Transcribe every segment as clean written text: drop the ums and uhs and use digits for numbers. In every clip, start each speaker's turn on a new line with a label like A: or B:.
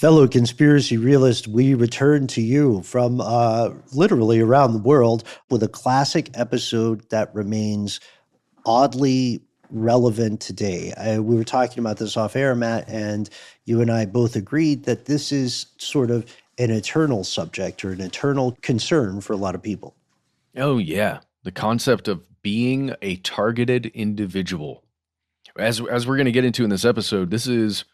A: Fellow conspiracy realist, we return to you from literally around the world with a classic episode that remains oddly relevant today. We were talking about this off air, Matt, and you and I both agreed that this is sort of an eternal subject or an eternal concern for a lot of people.
B: Oh, yeah. The concept of being a targeted individual. As we're going to get into in this episode, it's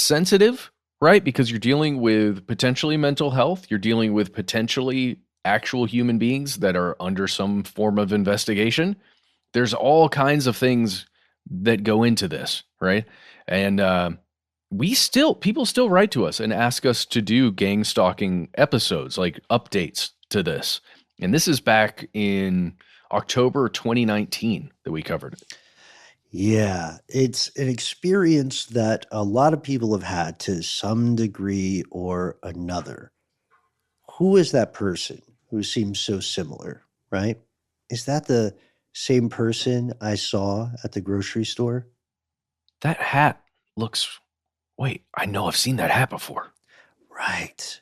B: sensitive, right? Because you're dealing with potentially mental health. You're dealing with potentially actual human beings that are under some form of investigation. There's all kinds of things that go into this, right? And people still write to us and ask us to do Gangstalking episodes, like updates to this. And this is back in October 2019 that we covered it.
A: Yeah, it's an experience that a lot of people have had to some degree or another. Who is that person who seems so similar, right? Is that the same person I saw at the grocery store?
B: That hat wait, I know I've seen that hat before.
A: Right.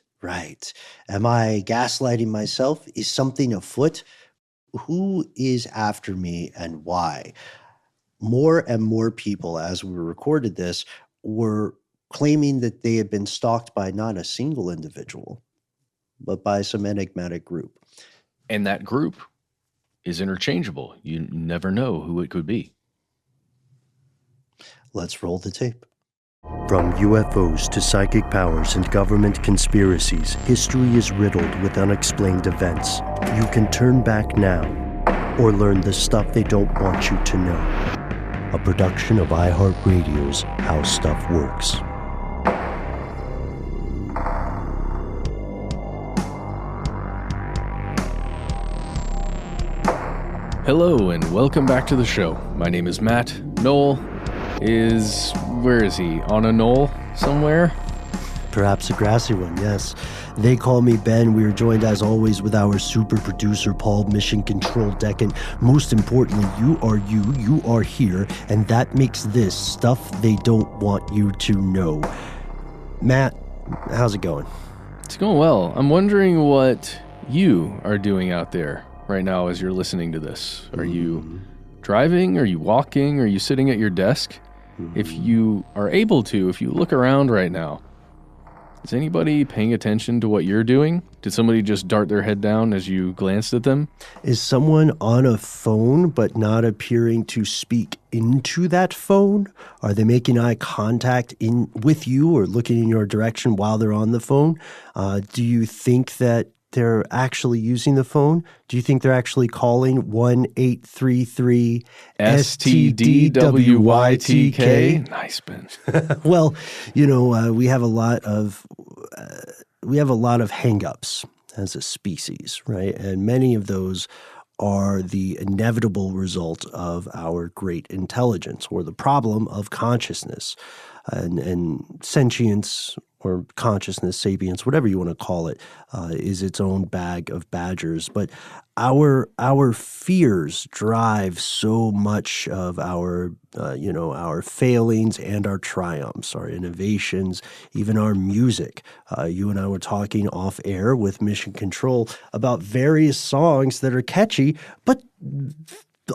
A: Am I gaslighting myself? Is something afoot? Who is after me and why? More and more people, as we recorded this, were claiming that they had been stalked by not a single individual, but by some enigmatic group.
B: And that group is interchangeable. You never know who it could be.
A: Let's roll the tape.
C: From UFOs to psychic powers and government conspiracies, history is riddled with unexplained events. You can turn back now or learn the stuff they don't want you to know. A production of iHeartRadio's How Stuff Works.
B: Hello and welcome back to the show. My name is Matt. Noel where is he? On a knoll somewhere?
A: Perhaps a grassy one, yes. They call me Ben. We are joined as always with our super producer, Paul, Mission Control Deck. And most importantly, you are here, and that makes this stuff they don't want you to know. Matt, how's it going?
B: It's going well. I'm wondering what you are doing out there right now as you're listening to this. Are you driving? Are you walking? Are you sitting at your desk? If you are able to, if you look around right now, is anybody paying attention to what you're doing? Did somebody just dart their head down as you glanced at them?
A: Is someone on a phone but not appearing to speak into that phone? Are they making eye contact with you or looking in your direction while they're on the phone? Do you think that they're actually using the phone? Do you think they're actually calling 1-833
B: STDWYTK? Nice, Ben.
A: Well, we have a lot of hang-ups as a species, right? And many of those are the inevitable result of our great intelligence or the problem of consciousness and sentience or consciousness, sapience, whatever you want to call it, is its own bag of badgers. But our fears drive so much of our failings and our triumphs, our innovations, even our music. You and I were talking off air with Mission Control about various songs that are catchy, but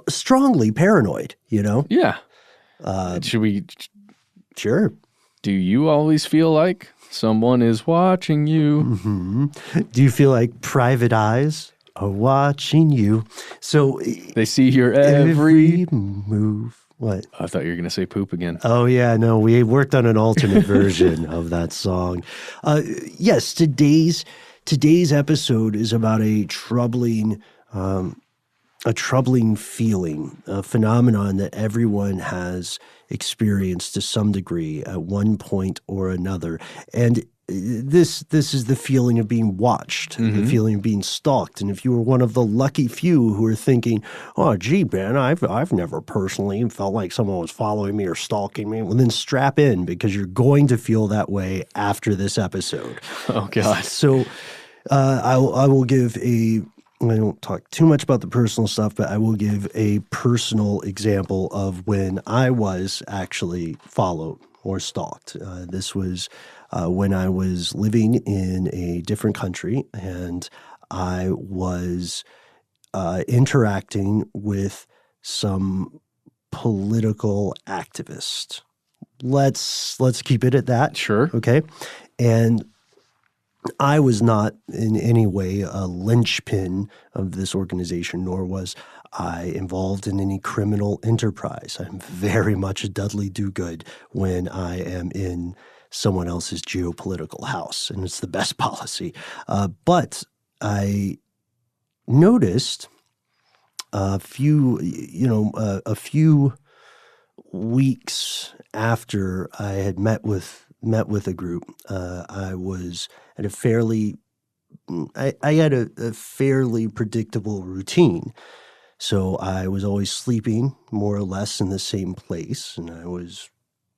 A: strongly paranoid,
B: Yeah. Should we?
A: Sure.
B: Do you always feel like someone is watching you?
A: Mm-hmm. Do you feel like private eyes are watching you? So
B: they see your every
A: move. What?
B: I thought you were going to say poop again.
A: Oh, yeah, no, we worked on an alternate version of that song. Yes, today's episode is about a troubling feeling, a phenomenon that everyone has experienced to some degree at one point or another. And this is the feeling of being watched, the feeling of being stalked. And if you were one of the lucky few who are thinking, oh, gee, Ben, I've never personally felt like someone was following me or stalking me, well, then strap in because you're going to feel that way after this episode.
B: Oh, God.
A: So I will give I don't talk too much about the personal stuff, but I will give a personal example of when I was actually followed or stalked. This was when I was living in a different country, and I was interacting with some political activist. Let's keep it at that.
B: Sure.
A: Okay. And I was not in any way a linchpin of this organization, nor was I involved in any criminal enterprise. I'm very much a Dudley do-good when I am in someone else's geopolitical house, and it's the best policy. But I noticed a few weeks after I had met with a group, I was at a fairly predictable routine. So I was always sleeping more or less in the same place, and I was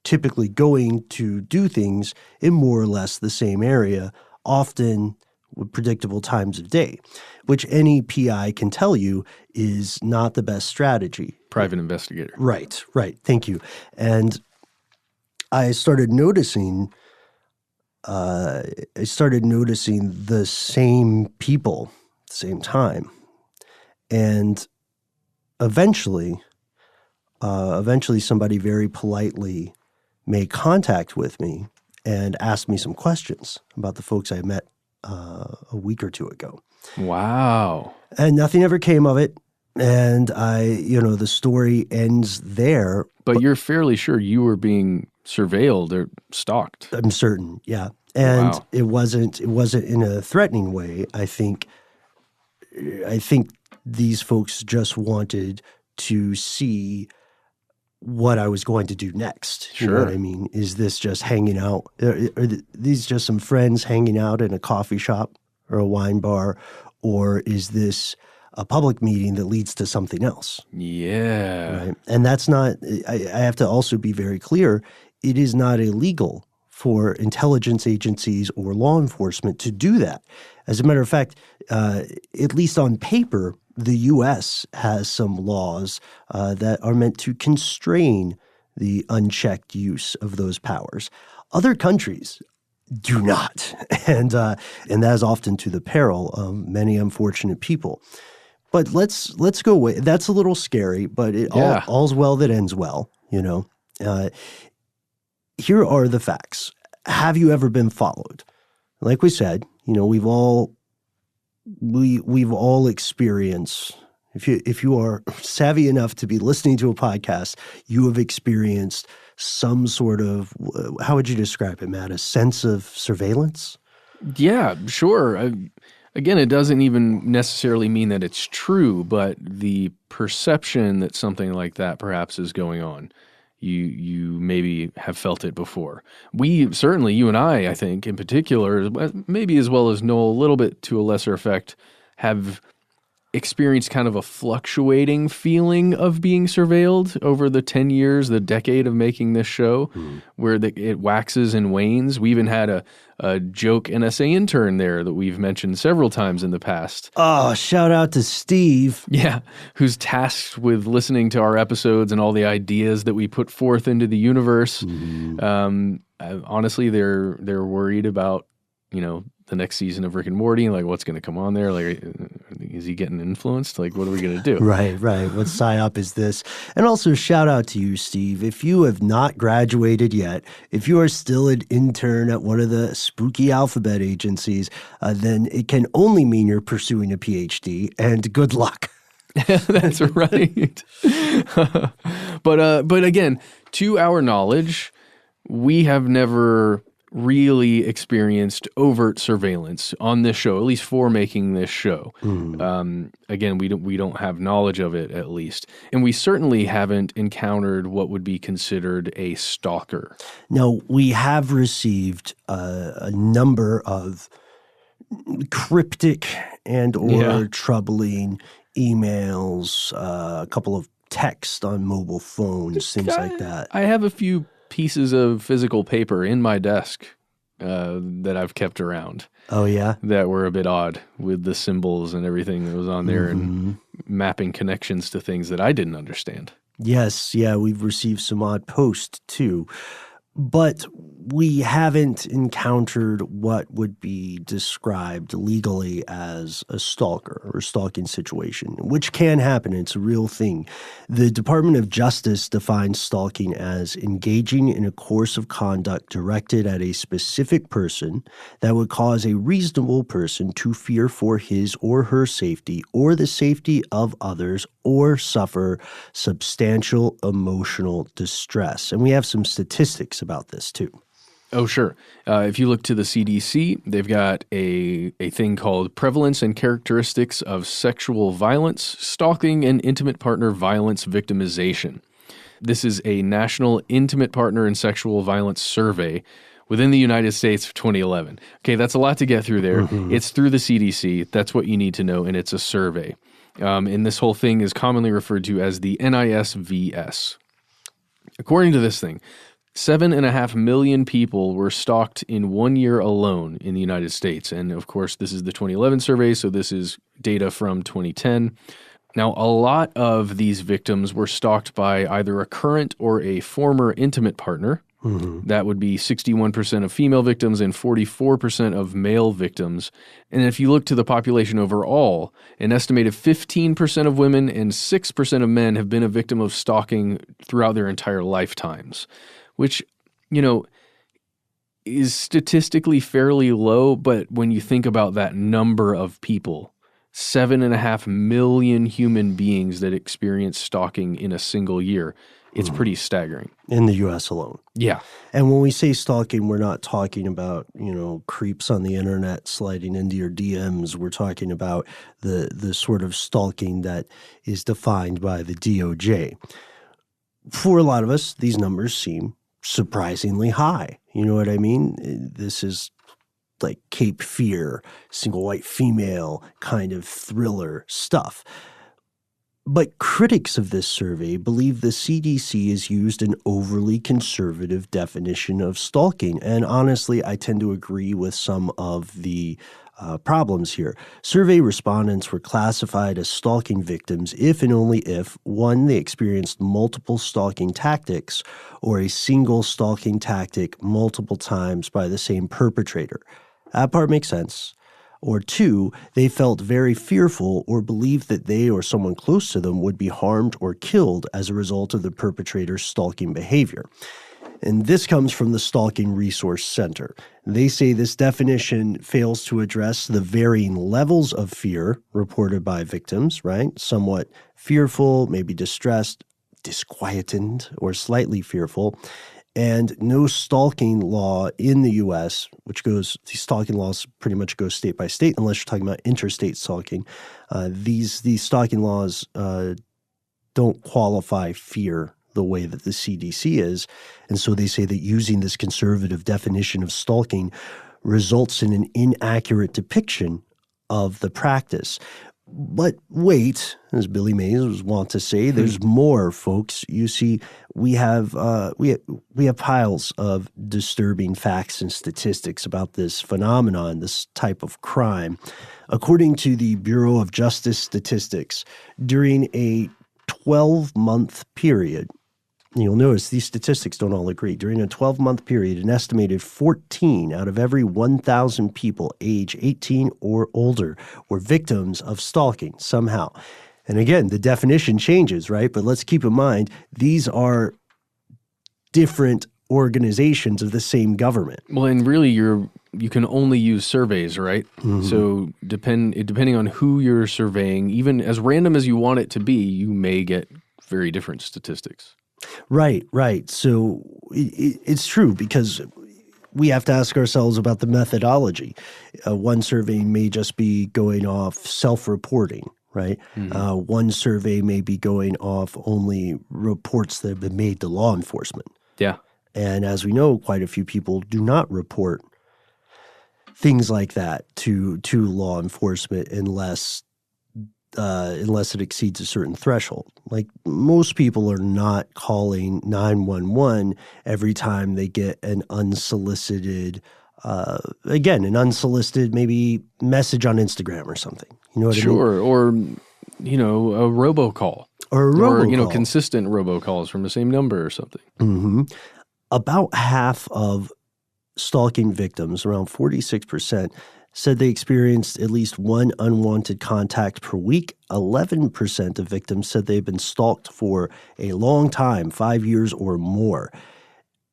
A: typically going to do things in more or less the same area, often with predictable times of day, which any PI can tell you is not the best strategy.
B: Private investigator.
A: Right. Thank you. And I started noticing the same people at the same time. And eventually somebody very politely made contact with me and asked me some questions about the folks I met a week or two ago.
B: Wow.
A: And nothing ever came of it. And the story ends there.
B: But you're fairly sure you were being surveilled or stalked.
A: I'm certain, yeah. And
B: wow.
A: it wasn't in a threatening way. I think these folks just wanted to see what I was going to do next.
B: Sure.
A: You know what I mean? Is this just hanging out? Are these just some friends hanging out in a coffee shop or a wine bar? Or is this a public meeting that leads to something else?
B: Yeah.
A: Right. And that's not – I have to also be very clear. It is not illegal for intelligence agencies or law enforcement to do that. As a matter of fact, at least on paper, the U.S. has some laws that are meant to constrain the unchecked use of those powers. Other countries do not, and that is often to the peril of many unfortunate people. But let's go away. That's a little scary, but all's well that ends well. Here are the facts. Have you ever been followed? Like we said, we've all experienced. If you are savvy enough to be listening to a podcast, you have experienced some sort of, how would you describe it, Matt? A sense of surveillance?
B: Yeah, sure. Again, it doesn't even necessarily mean that it's true, but the perception that something like that perhaps is going on, you maybe have felt it before. We certainly, you and I think in particular, maybe as well as Noel, a little bit to a lesser effect, have experienced kind of a fluctuating feeling of being surveilled over the 10 years, the decade of making this show, where it waxes and wanes. We even had a joke NSA intern there that we've mentioned several times in the past.
A: Oh, shout out to Steve.
B: Yeah, who's tasked with listening to our episodes and all the ideas that we put forth into the universe. Honestly, they're worried about, the next season of Rick and Morty, like what's going to come on there? Like, is he getting influenced? Like, what are we going to do?
A: Right. What psyop is this? And also shout out to you, Steve. If you have not graduated yet, if you are still an intern at one of the spooky alphabet agencies, then it can only mean you're pursuing a PhD, and good luck.
B: That's right. But again, to our knowledge, we have never really experienced overt surveillance on this show, at least for making this show. Again, we don't have knowledge of it, at least. And we certainly haven't encountered what would be considered a stalker.
A: No, we have received a number of cryptic and or troubling emails, a couple of texts on mobile phones, things like that.
B: I have a few pieces of physical paper in my desk that I've kept around.
A: Oh, yeah?
B: That were a bit odd with the symbols and everything that was on there and mapping connections to things that I didn't understand.
A: Yes, yeah, we've received some odd posts too. But we haven't encountered what would be described legally as a stalker or stalking situation, which can happen. It's a real thing. The Department of Justice defines stalking as engaging in a course of conduct directed at a specific person that would cause a reasonable person to fear for his or her safety or the safety of others or suffer substantial emotional distress. And we have some statistics about this too.
B: Oh, sure. If you look to the CDC, they've got a thing called Prevalence and Characteristics of Sexual Violence, Stalking, and Intimate Partner Violence Victimization. This is a national intimate partner and sexual violence survey within the United States of 2011. Okay, that's a lot to get through there. Mm-hmm. It's through the CDC. That's what you need to know, and it's a survey. And this whole thing is commonly referred to as the NISVS. According to this thing, 7.5 million people were stalked in 1 year alone in the United States. And of course, this is the 2011 survey, so this is data from 2010. Now, a lot of these victims were stalked by either a current or a former intimate partner. Mm-hmm. That would be 61% of female victims and 44% of male victims. And if you look to the population overall, an estimated 15% of women and 6% of men have been a victim of stalking throughout their entire lifetimes, which, you know, is statistically fairly low. But when you think about that number of people, 7.5 million human beings that experience stalking in a single year, it's pretty staggering.
A: In the U.S. alone.
B: Yeah.
A: And when we say stalking, we're not talking about, creeps on the internet sliding into your DMs. We're talking about the sort of stalking that is defined by the DOJ. For a lot of us, these numbers seem surprisingly high. You know what I mean? This is like Cape Fear, single white female kind of thriller stuff. But critics of this survey believe the CDC has used an overly conservative definition of stalking. And honestly, I tend to agree with some of the problems here. Survey respondents were classified as stalking victims if and only if, one, they experienced multiple stalking tactics or a single stalking tactic multiple times by the same perpetrator. That part makes sense. Or two, they felt very fearful or believed that they or someone close to them would be harmed or killed as a result of the perpetrator's stalking behavior. And this comes from the Stalking Resource Center. They say this definition fails to address the varying levels of fear reported by victims, right? Somewhat fearful, maybe distressed, disquieted, or slightly fearful. And no stalking law in the U.S., these stalking laws pretty much go state by state unless you're talking about interstate stalking. These stalking laws don't qualify fear the way that the CDC is. And so they say that using this conservative definition of stalking results in an inaccurate depiction of the practice. But wait, as Billy Mays was wont to say, there's more, folks. You see, we have piles of disturbing facts and statistics about this phenomenon, this type of crime. According to the Bureau of Justice Statistics, during a 12-month period, you'll notice these statistics don't all agree. During a 12-month period, an estimated 14 out of every 1,000 people age 18 or older were victims of stalking somehow. And again, the definition changes, right? But let's keep in mind, these are different organizations of the same government.
B: Well, and really, you can only use surveys, right? Mm-hmm. So depending on who you're surveying, even as random as you want it to be, you may get very different statistics.
A: Right. So it's true because we have to ask ourselves about the methodology. One survey may just be going off self-reporting, right? Mm-hmm. One survey may be going off only reports that have been made to law enforcement.
B: Yeah.
A: And as we know, quite a few people do not report things like that to law enforcement unless it exceeds a certain threshold. Like most people are not calling 911 every time they get an unsolicited maybe message on Instagram or something. You know what I mean?
B: Sure, or a robocall. Or consistent robocalls from the same number or something.
A: Mm-hmm. About half of stalking victims, around 46%, said they experienced at least one unwanted contact per week. 11% of victims said they've been stalked for a long time, 5 years or more.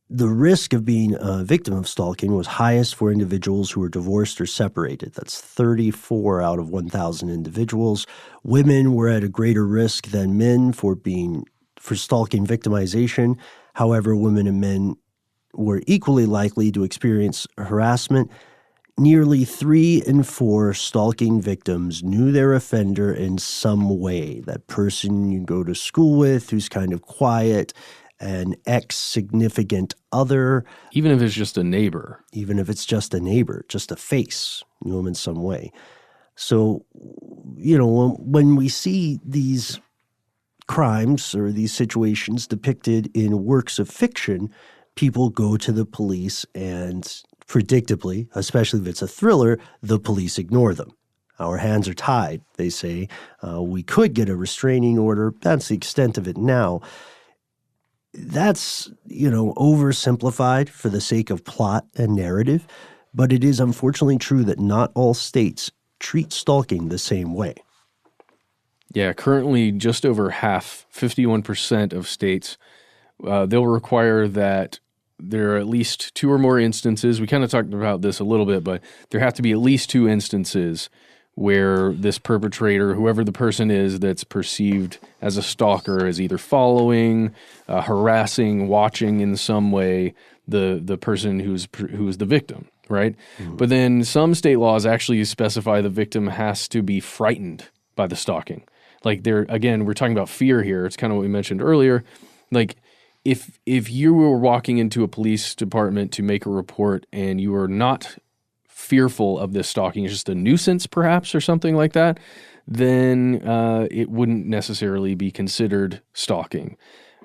A: The risk of being a victim of stalking was highest for individuals who were divorced or separated. That's 34 out of 1,000 individuals. Women were at a greater risk than men for stalking victimization. However, women and men were equally likely to experience harassment. Nearly 3 in 4 stalking victims knew their offender in some way. That person you go to school with who's kind of quiet, an ex-significant other.
B: Even if it's just a neighbor.
A: Even if it's just a neighbor, just a face, knew them in some way. So, when we see these crimes or these situations depicted in works of fiction, people go to the police and predictably, especially if it's a thriller, the police ignore them. Our hands are tied, they say. We could get a restraining order. That's the extent of it now. That's, oversimplified for the sake of plot and narrative, but it is unfortunately true that not all states treat stalking the same way.
B: Yeah, currently just over half, 51% of states, they'll require that there are at least 2 or more instances. We kind of talked about this a little bit, but there have to be at least 2 instances where this perpetrator, whoever the person is that's perceived as a stalker, is either following, harassing, watching in some way the person who's the victim, right? Mm-hmm. But then some state laws actually specify the victim has to be frightened by the stalking. Like we're talking about fear here. It's kind of what we mentioned earlier. Like if you were walking into a police department to make a report and you were not fearful of this stalking, it's just a nuisance perhaps or something like that, then it wouldn't necessarily be considered stalking.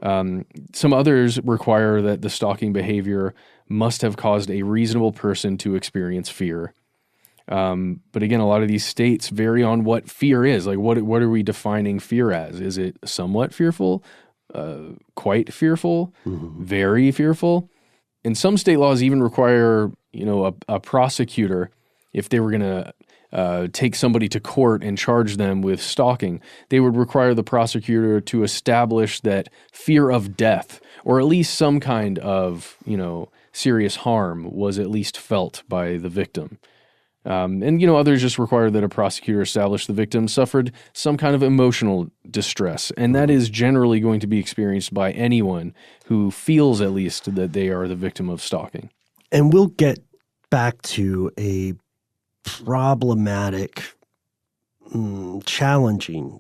B: Some others require that the stalking behavior must have caused a reasonable person to experience fear. But again, a lot of these states vary on what fear is. Like what are we defining fear as? Is it somewhat fearful? Quite fearful? Mm-hmm. Very fearful? And some state laws even require, a prosecutor, if they were going to take somebody to court and charge them with stalking, they would require the prosecutor to establish that fear of death, or at least some kind of, serious harm was at least felt by the victim. And others just require that a prosecutor establish the victim suffered some kind of emotional distress. And that is generally going to be experienced by anyone who feels at least that they are the victim of stalking.
A: And we'll get back to a problematic, challenging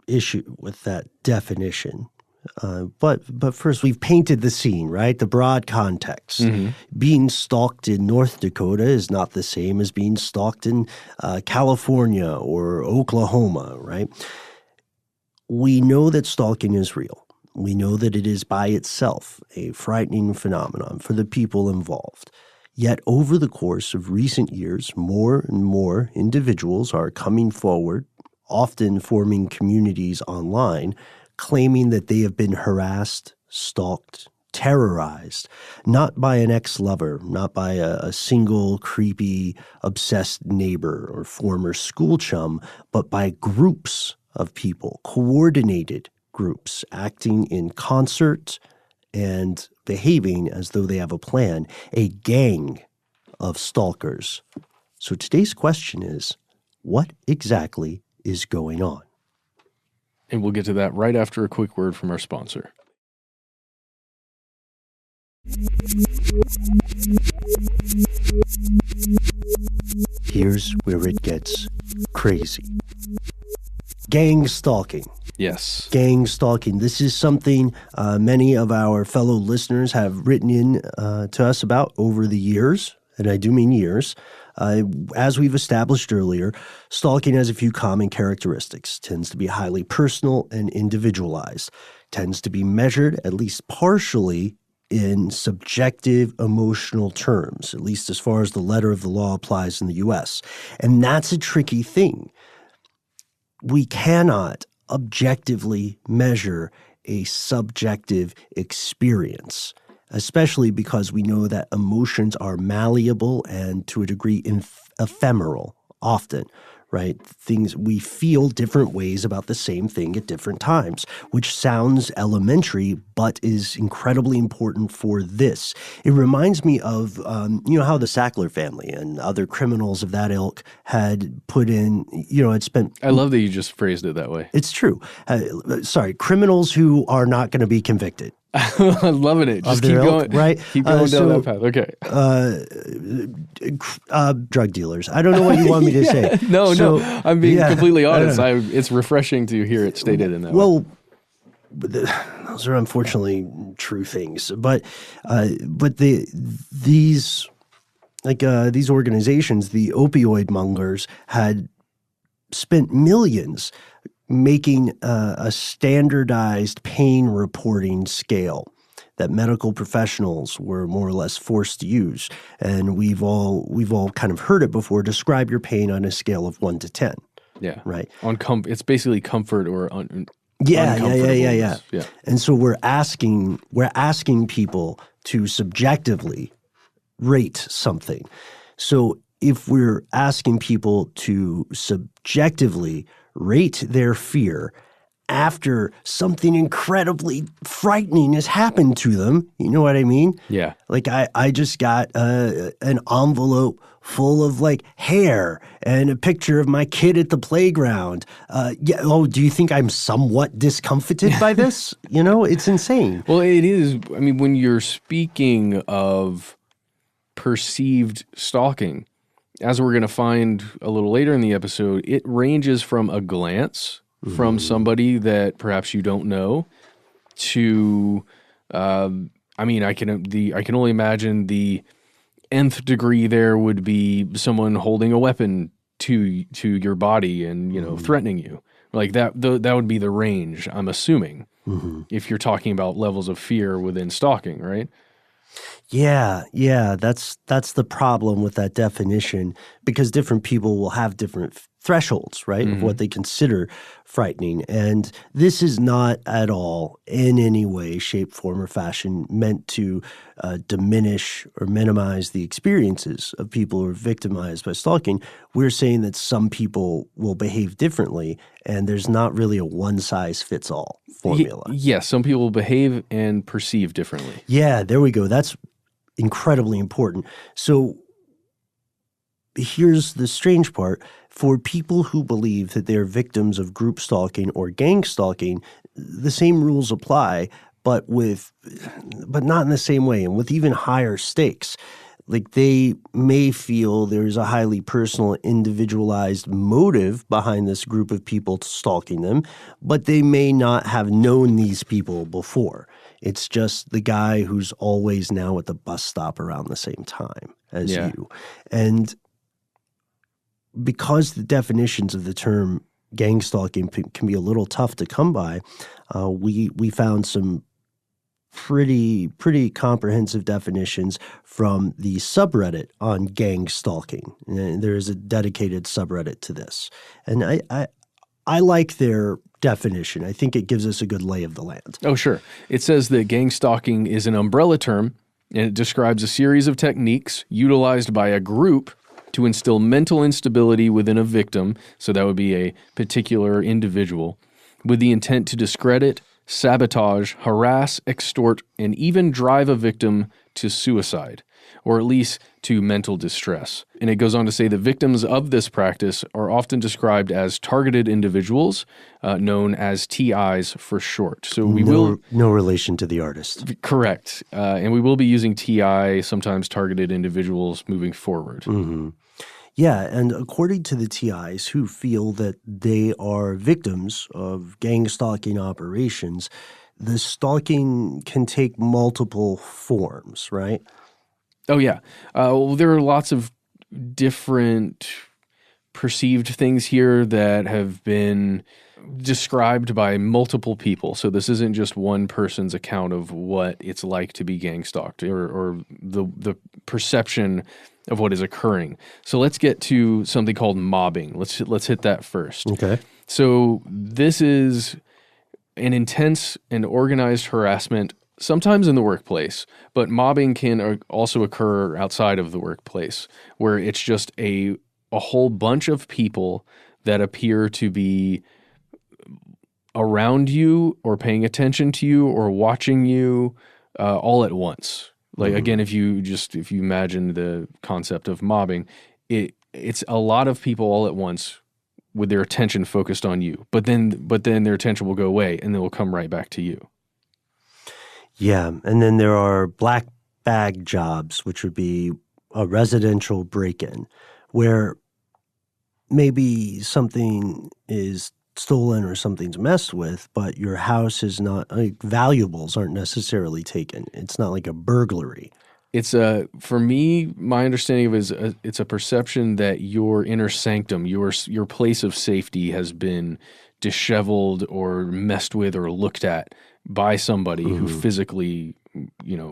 A: issue with that definition. But first, we've painted the scene, right? The broad context. Mm-hmm. Being stalked in North Dakota is not the same as being stalked in California or Oklahoma, right? We know that stalking is real. We know that it is by itself a frightening phenomenon for the people involved. Yet over the course of recent years, more and more individuals are coming forward, often forming communities online, claiming that they have been harassed, stalked, terrorized, not by an ex-lover, not by a single creepy, obsessed neighbor or former school chum, but by groups of people, coordinated groups, acting in concert and behaving as though they have a plan, a gang of stalkers. So today's question is, what exactly is going on?
B: And we'll get to that right after a quick word from our sponsor.
A: Here's where it gets crazy. Gangstalking.
B: Yes.
A: Gangstalking. This is something many of our fellow listeners have written in to us about over the years, and I do mean years. As we've established earlier, stalking has a few common characteristics. Tends to be highly personal and individualized. Tends to be measured, at least partially, in subjective emotional terms, at least as far as the letter of the law applies in the U.S. And that's a tricky thing. We cannot objectively measure a subjective experience. especially because we know that emotions are malleable and to a degree ephemeral often. Right? Things we feel different ways about the same thing at different times, which sounds elementary, but is incredibly important for this. It reminds me of, how the Sackler family and other criminals of that ilk had put in, had spent.
B: I love that you just phrased it that way.
A: It's true. Criminals who are not going to be convicted.
B: I'm loving it. Just keep going.
A: Right?
B: Keep going down that path.
A: Okay. Drug dealers. I don't know what you want me to say.
B: No. I'm being completely honest. It's refreshing to hear it stated in that way.
A: Well, those are unfortunately true things. But these organizations, the opioid mongers, had spent millions making a standardized pain reporting scale that medical professionals were more or less forced to use. And we've all kind of heard it before. Describe your pain on a scale of 1 to 10.
B: Yeah.
A: Right.
B: It's basically comfort or
A: Yeah. And so we're asking people to subjectively rate something. So if we're asking people to subjectively rate their fear after something incredibly frightening has happened to them, you know what I mean?
B: Yeah.
A: Like I just got an envelope full of like hair and a picture of my kid at the playground. Do you think I'm somewhat discomfited by this? It's insane.
B: Well, it is. I mean, when you're speaking of perceived stalking, as we're going to find a little later in the episode, it ranges from a glance from somebody that perhaps you don't know to, I can only imagine the nth degree there would be someone holding a weapon to your body and, threatening you. Like that would be the range, I'm assuming, if you're talking about levels of fear within stalking, right?
A: Yeah, that's the problem with that definition, because different people will have different thresholds, right, of what they consider frightening. And this is not at all in any way, shape, form, or fashion meant to diminish or minimize the experiences of people who are victimized by stalking. We're saying that some people will behave differently, and there's not really a one-size-fits-all formula.
B: Yes, some people behave and perceive differently.
A: Yeah, there we go. That's incredibly important. So here's the strange part. For people who believe that they're victims of group stalking or gang stalking, the same rules apply, but not in the same way and with even higher stakes. Like they may feel there's a highly personal, individualized motive behind this group of people stalking them, but they may not have known these people before. It's just the guy who's always now at the bus stop around the same time as you. And because the definitions of the term gang stalking can be a little tough to come by, we found some pretty comprehensive definitions from the subreddit on gang stalking. And there is a dedicated subreddit to this. And I like their definition. I think it gives us a good lay of the land.
B: Oh, sure. It says that gang stalking is an umbrella term, and it describes a series of techniques utilized by a group to instill mental instability within a victim, so that would be a particular individual, with the intent to discredit, sabotage, harass, extort, and even drive a victim to suicide, or at least to mental distress. And it goes on to say the victims of this practice are often described as targeted individuals, known as TIs for short. So we will...
A: No relation to the artist.
B: Correct. And we will be using TI, sometimes targeted individuals, moving forward.
A: Mm-hmm. Yeah, and according to the TIs who feel that they are victims of gang stalking operations, the stalking can take multiple forms, right?
B: Oh, yeah. Well, there are lots of different perceived things here that have been described by multiple people. So this isn't just one person's account of what it's like to be gang stalked or the perception of what is occurring. So let's get to something called mobbing. Let's hit that first.
A: Okay.
B: So this is an intense and organized harassment sometimes in the workplace, but mobbing can also occur outside of the workplace, where it's just a whole bunch of people that appear to be around you or paying attention to you or watching you all at once. Like, again, if you imagine the concept of mobbing, it's a lot of people all at once with their attention focused on you, but then their attention will go away and then will come right back to you.
A: Yeah, and then there are black bag jobs, which would be a residential break-in, where maybe something is stolen or something's messed with, but your house is not, like, valuables aren't necessarily taken. It's not like a burglary.
B: It's for me, my understanding of it is it's a perception that your inner sanctum, your place of safety has been disheveled or messed with or looked at by somebody who physically,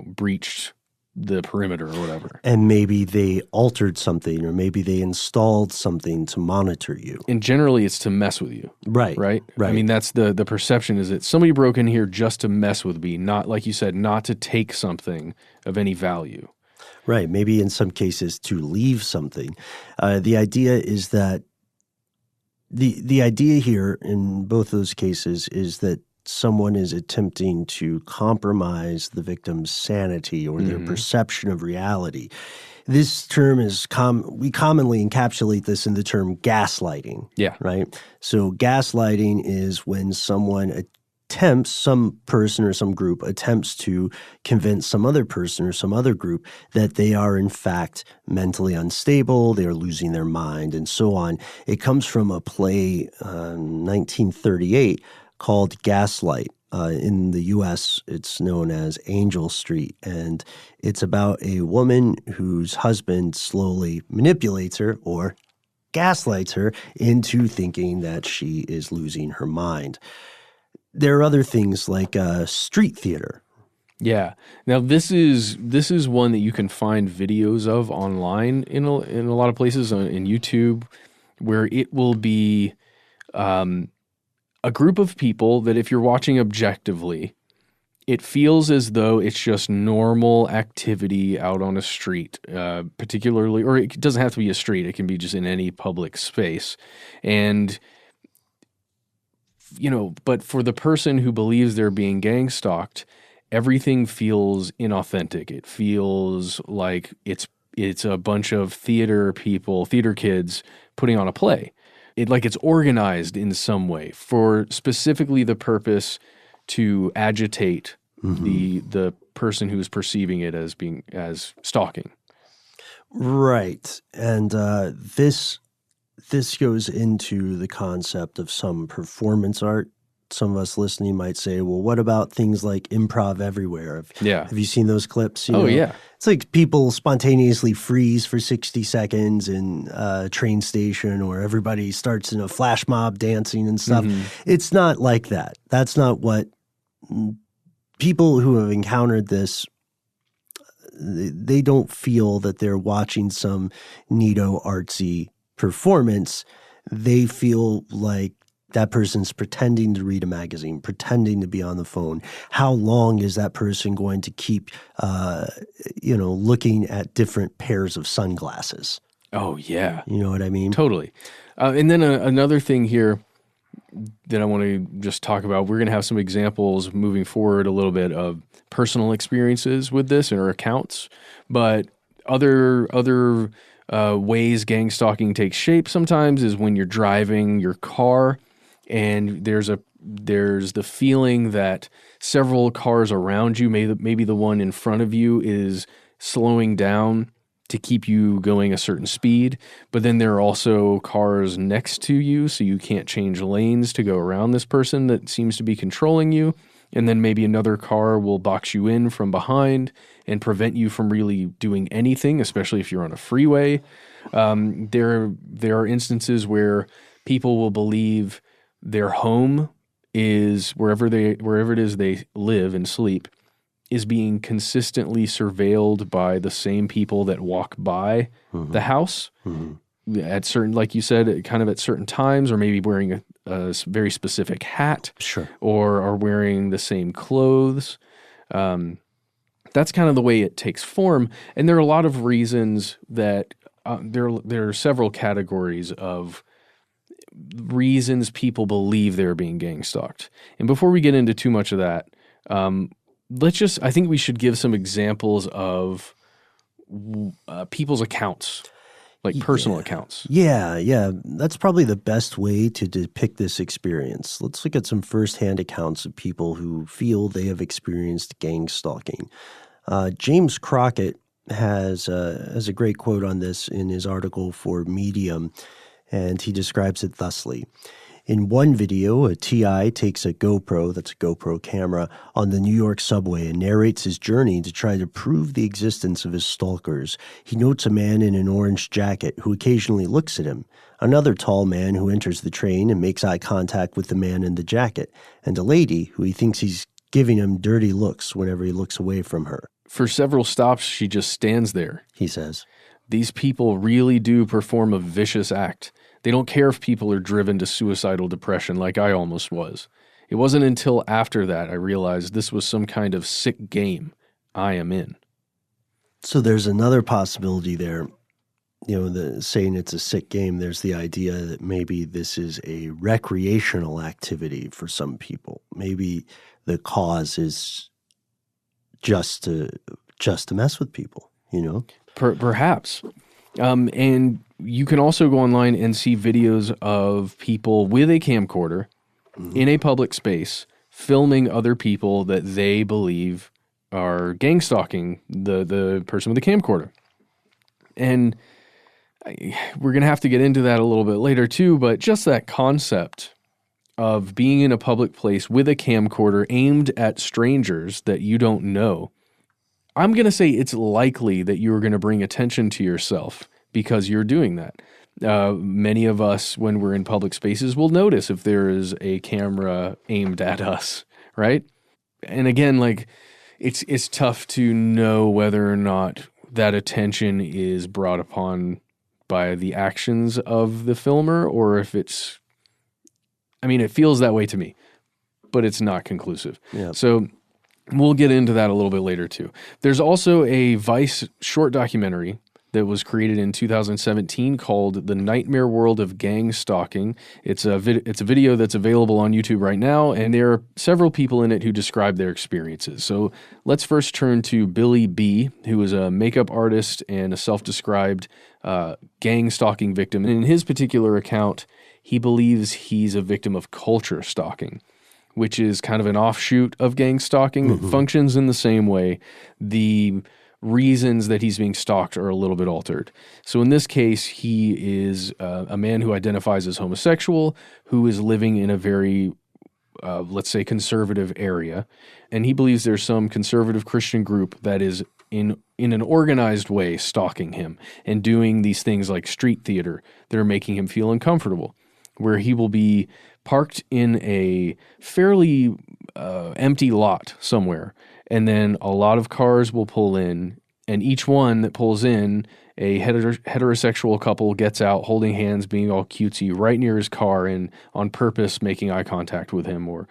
B: breached the perimeter or whatever.
A: And maybe they altered something, or maybe they installed something to monitor you.
B: And generally it's to mess with you.
A: Right.
B: I mean, that's the perception, is that somebody broke in here just to mess with me, not, like you said, not to take something of any value.
A: Right. Maybe in some cases to leave something. The idea is that the idea here in both those cases is that someone is attempting to compromise the victim's sanity or their perception of reality. This term is we commonly encapsulate this in the term gaslighting.
B: Yeah.
A: Right? So gaslighting is when some person or some group attempts to convince some other person or some other group that they are in fact mentally unstable, they are losing their mind, and so on. It comes from a play 1938 called Gaslight. In the U.S., it's known as Angel Street, and it's about a woman whose husband slowly manipulates her or gaslights her into thinking that she is losing her mind. There are other things like street theater.
B: Yeah. Now this is one that you can find videos of online in a lot of places in YouTube, where it will be a group of people that, if you're watching objectively, it feels as though it's just normal activity out on a street, particularly, or it doesn't have to be a street. It can be just in any public space. And, but for the person who believes they're being gang-stalked, everything feels inauthentic. It feels like it's a bunch of theater kids putting on a play. It's organized in some way for specifically the purpose to agitate the person who's perceiving it as stalking.
A: Right. And this goes into the concept of some performance art. Some of us listening might say, well, what about things like improv everywhere? Have you seen those clips?
B: Yeah.
A: It's like people spontaneously freeze for 60 seconds in a train station, or everybody starts in a flash mob dancing and stuff. It's not like that. That's not what people who have encountered this, they don't feel that they're watching some neato artsy performance. They feel like that person's pretending to read a magazine, pretending to be on the phone. How long is that person going to keep, looking at different pairs of sunglasses?
B: Oh, yeah.
A: You know what I mean?
B: Totally. And then another thing here that I want to just talk about, we're going to have some examples moving forward a little bit of personal experiences with this or accounts, but other ways gang stalking takes shape sometimes is when you're driving your car and there's the feeling that several cars around you, maybe the one in front of you, is slowing down to keep you going a certain speed, but then there are also cars next to you, so you can't change lanes to go around this person that seems to be controlling you, and then maybe another car will box you in from behind and prevent you from really doing anything, especially if you're on a freeway. There are instances where people will believe their home is wherever it is they live and sleep is being consistently surveilled by the same people that walk by the house at certain, like you said, kind of at certain times, or maybe wearing a very specific hat,
A: Sure.
B: or are wearing the same clothes. That's kind of the way it takes form. And there are a lot of reasons that there are several categories of reasons people believe they're being gang stalked. And before we get into too much of that, I think we should give some examples of people's accounts, like personal accounts.
A: Yeah. That's probably the best way to depict this experience. Let's look at some firsthand accounts of people who feel they have experienced gang stalking. James Crockett has a great quote on this in his article for Medium, and he describes it thusly. In one video, a TI takes a GoPro, that's a GoPro camera, on the New York subway and narrates his journey to try to prove the existence of his stalkers. He notes a man in an orange jacket who occasionally looks at him, another tall man who enters the train and makes eye contact with the man in the jacket, and a lady who he thinks he's giving him dirty looks whenever he looks away from her.
B: For several stops, she just stands there,
A: he says.
B: These people really do perform a vicious act. They don't care if people are driven to suicidal depression like I almost was. It wasn't until after that I realized this was some kind of sick game I am in.
A: So there's another possibility there. Saying it's a sick game, there's the idea that maybe this is a recreational activity for some people. Maybe the cause is just to mess with people,
B: Perhaps. And you can also go online and see videos of people with a camcorder in a public space filming other people that they believe are gang stalking the person with the camcorder. And we're going to have to get into that a little bit later too, but just that concept of being in a public place with a camcorder aimed at strangers that you don't know, I'm going to say it's likely that you're going to bring attention to yourself because you're doing that. Many of us, when we're in public spaces, will notice if there is a camera aimed at us, right? And again, it's tough to know whether or not that attention is brought upon by the actions of the filmer or if it feels that way to me, but it's not conclusive.
A: Yeah.
B: So we'll get into that a little bit later too. There's also a Vice short documentary that was created in 2017 called The Nightmare World of Gangstalking. It's a video that's available on YouTube right now, and there are several people in it who describe their experiences. So let's first turn to Billy B., who is a makeup artist and a self-described gang stalking victim. And in his particular account, he believes he's a victim of culture stalking, which is kind of an offshoot of gang stalking. It functions in the same way. The reasons that he's being stalked are a little bit altered. So in this case, he is a man who identifies as homosexual, who is living in a very, let's say, conservative area. And he believes there's some conservative Christian group that is in an organized way stalking him and doing these things like street theater that are making him feel uncomfortable, where he will be parked in a fairly empty lot somewhere. And then a lot of cars will pull in, and each one that pulls in, a heterosexual couple gets out holding hands, being all cutesy right near his car and on purpose making eye contact with him or,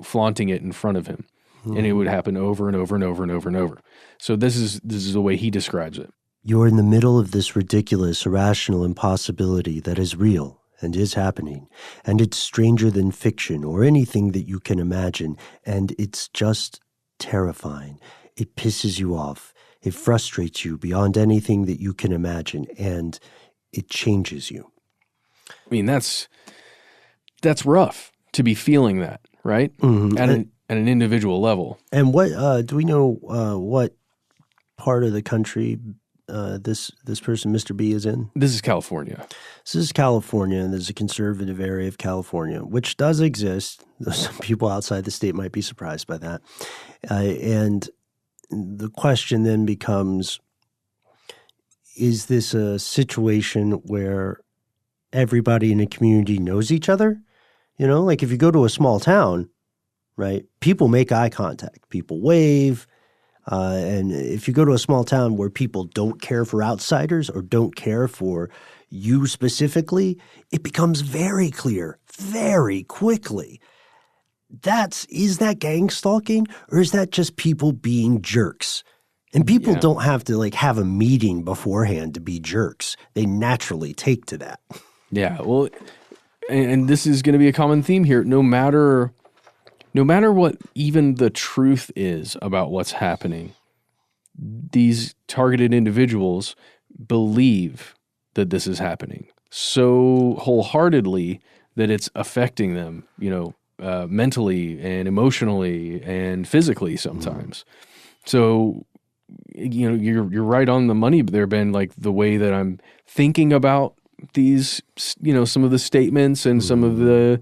B: flaunting it in front of him. And it would happen over and over and over and over and over. So this is the way he describes it.
A: You're in the middle of this ridiculous, irrational impossibility that is real and is happening, and it's stranger than fiction or anything that you can imagine, and it's just terrifying. It pisses you off. It frustrates you beyond anything that you can imagine, and it changes you.
B: I mean, that's rough to be feeling that, right?
A: Mm-hmm.
B: At an individual level.
A: And what do we know? What part of the country this person, Mr. B, is in?
B: This is California.
A: This is California, and there's a conservative area of California, which does exist. Some people outside the state might be surprised by that. And the question then becomes, is this a situation where everybody in a community knows each other? Like if you go to a small town, right, people make eye contact, people wave. And if you go to a small town where people don't care for outsiders or don't care for you specifically, it becomes very clear very quickly is that gang stalking, or is that just people being jerks? And people don't have to like have a meeting beforehand to be jerks. They naturally take to that.
B: Yeah, well, and this is going to be a common theme here. No matter what even the truth is about what's happening, these targeted individuals believe that this is happening so wholeheartedly that it's affecting them, mentally and emotionally and physically sometimes. So, you're right on the money there, Ben. Like the way that I'm thinking about these, some of the statements and some of the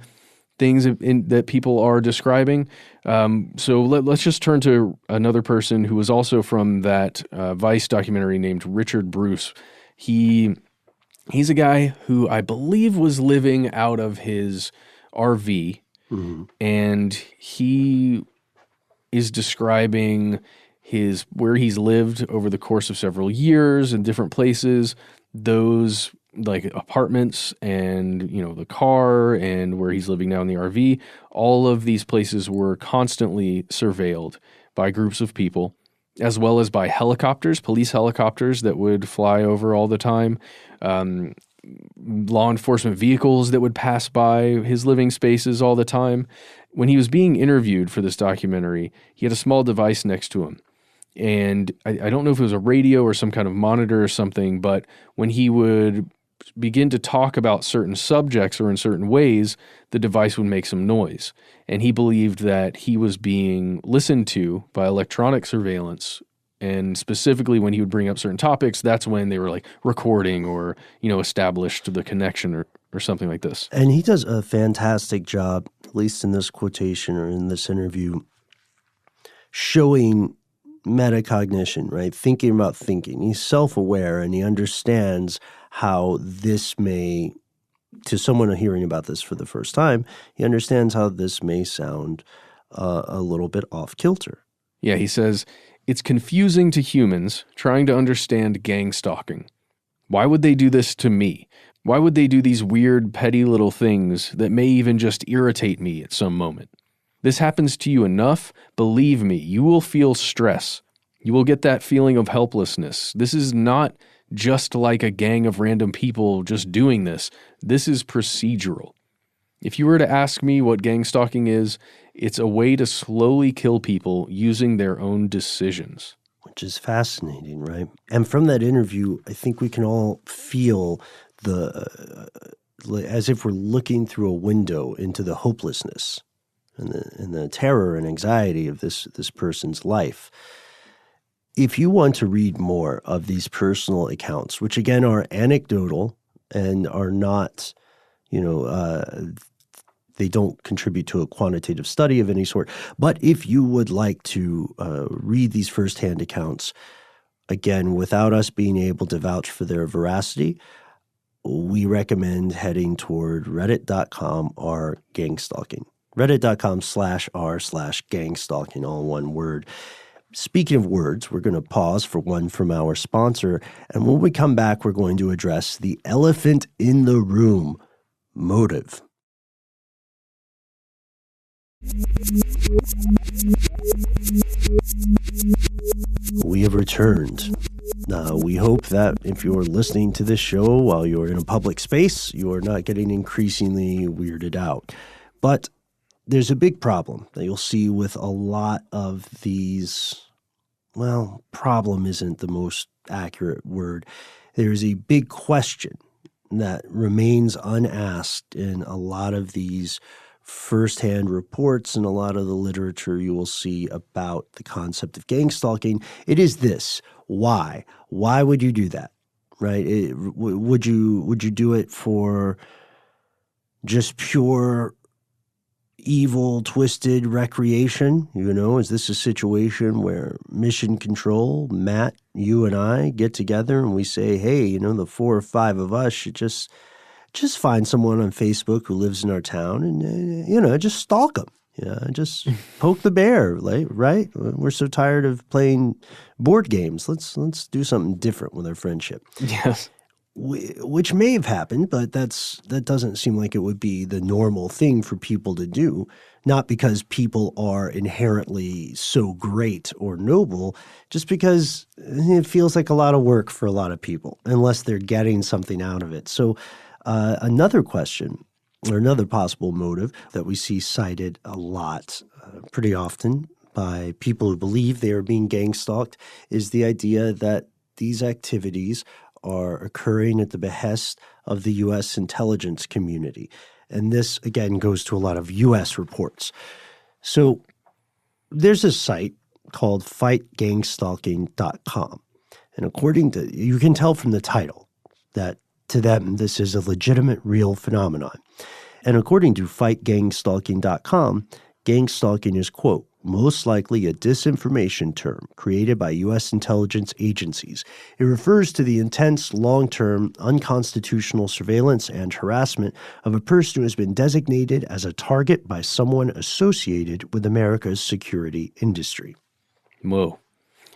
B: things that people are describing. So let's just turn to another person who was also from that Vice documentary named Richard Bruce. He's a guy who I believe was living out of his RV, and he is describing where he's lived over the course of several years in different places, those like apartments and, the car and where he's living now in the RV. All of these places were constantly surveilled by groups of people, as well as by helicopters, police helicopters that would fly over all the time, law enforcement vehicles that would pass by his living spaces all the time. When he was being interviewed for this documentary, he had a small device next to him. And I don't know if it was a radio or some kind of monitor or something, but when he would begin to talk about certain subjects or in certain ways, the device would make some noise. And he believed that he was being listened to by electronic surveillance. And specifically when he would bring up certain topics, that's when they were like recording or, established the connection or something like this.
A: And he does a fantastic job, at least in this quotation or in this interview, showing metacognition, right? Thinking about thinking. He's self-aware and he understands how this may, to someone hearing about this for the first time, he understands how this may sound a little bit off kilter.
B: Yeah, he says, it's confusing to humans trying to understand gang stalking. Why would they do this to me? Why would they do these weird, petty little things that may even just irritate me at some moment? This happens to you enough, believe me, you will feel stress. You will get that feeling of helplessness. This is not just like a gang of random people just doing this. This is procedural. If you were to ask me what gang stalking is, it's a way to slowly kill people using their own decisions.
A: Which is fascinating, right? And from that interview, I think we can all feel as if we're looking through a window into the hopelessness and the terror and anxiety of this person's life. If you want to read more of these personal accounts, which again are anecdotal and are not, they don't contribute to a quantitative study of any sort, but if you would like to read these firsthand accounts, again, without us being able to vouch for their veracity, we recommend heading toward reddit.com or Gangstalking. Reddit.com/r/Gangstalking, all one word. Speaking of words, we're going to pause for one from our sponsor, and when we come back, we're going to address the elephant in the room, motive. We have returned. We hope that if you're listening to this show while you're in a public space, you are not getting increasingly weirded out. But there's a big problem that you'll see with a lot of these. Well, problem isn't the most accurate word. There's a big question that remains unasked in a lot of these firsthand reports and a lot of the literature you will see about the concept of gang stalking. It is this: why? Why would you do that? Right? Would you do it for just pure evil, twisted recreation? Is this a situation where mission control, Matt, you and I get together and we say, hey, the 4 or 5 of us should just find someone on Facebook who lives in our town and, just stalk them. Just poke the bear, right? We're so tired of playing board games. Let's do something different with our friendship.
B: Yes.
A: which may have happened, but that doesn't seem like it would be the normal thing for people to do. Not because people are inherently so great or noble, just because it feels like a lot of work for a lot of people, unless they're getting something out of it. So another question, or another possible motive that we see cited a lot, pretty often, by people who believe they are being gang stalked, is the idea that these activities are occurring at the behest of the U.S. intelligence community. And this, again, goes to a lot of U.S. reports. So there's a site called fightgangstalking.com. And according to, you can tell from the title that to them this is a legitimate, real phenomenon. And according to fightgangstalking.com, gangstalking is, quote, most likely a disinformation term created by U.S. intelligence agencies. It refers to the intense, long-term, unconstitutional surveillance and harassment of a person who has been designated as a target by someone associated with America's security industry.
B: Whoa.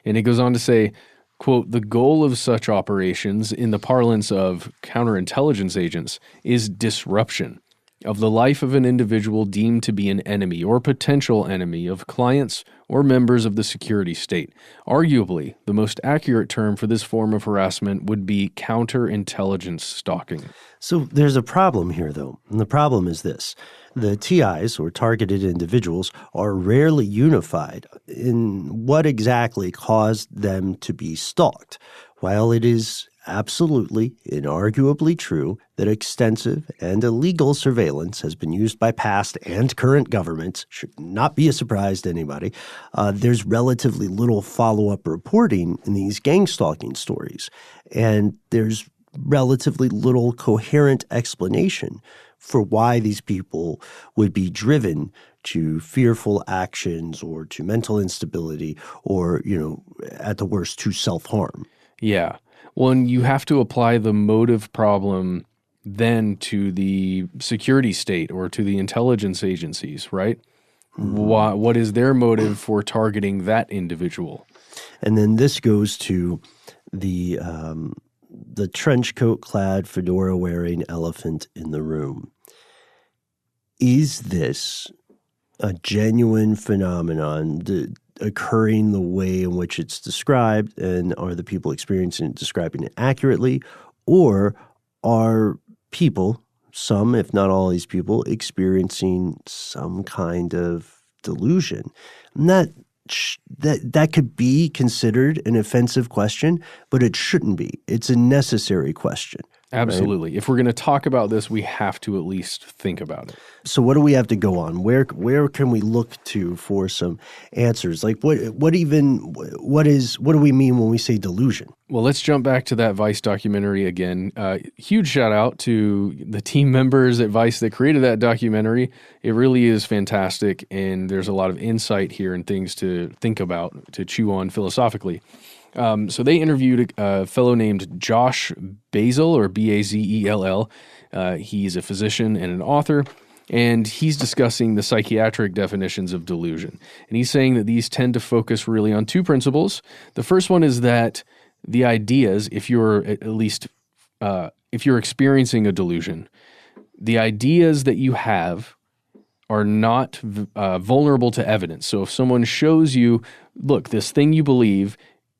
B: And it goes on to say, quote, the goal of such operations, in the parlance of counterintelligence agents, is disruption of the life of an individual deemed to be an enemy or potential enemy of clients or members of the security state. Arguably, the most accurate term for this form of harassment would be counterintelligence stalking.
A: So there's a problem here, though, and the problem is this. The TIs, or targeted individuals, are rarely unified in what exactly caused them to be stalked. While it is absolutely, inarguably true that extensive and illegal surveillance has been used by past and current governments, should not be a surprise to anybody, there's relatively little follow-up reporting in these gang stalking stories. And there's relatively little coherent explanation for why these people would be driven to fearful actions or to mental instability or, at the worst, to self-harm.
B: Yeah. Well, and you have to apply the motive problem then to the security state or to the intelligence agencies, right? Mm-hmm. What is their motive for targeting that individual?
A: And then this goes to the trench coat-clad, fedora-wearing elephant in the room. Is this a genuine phenomenon occurring the way in which it's described, and are the people experiencing it describing it accurately, or are people, some if not all these people, experiencing some kind of delusion? And that could be considered an offensive question, but it shouldn't be. It's a necessary question.
B: Absolutely.
A: Right?
B: If we're going to talk about this, we have to at least think about it.
A: So what do we have to go on? Where can we look to for some answers? Like what do we mean when we say delusion?
B: Well, let's jump back to that Vice documentary again. Huge shout out to the team members at Vice that created that documentary. It really is fantastic, and there's a lot of insight here and things to think about, to chew on philosophically. So they interviewed a fellow named Josh Bazel, or Bazell. He's a physician and an author, and he's discussing the psychiatric definitions of delusion. And he's saying that these tend to focus really on two principles. The first one is that the ideas, if you're experiencing a delusion, the ideas that you have are not vulnerable to evidence. So if someone shows you, look, this thing you believe,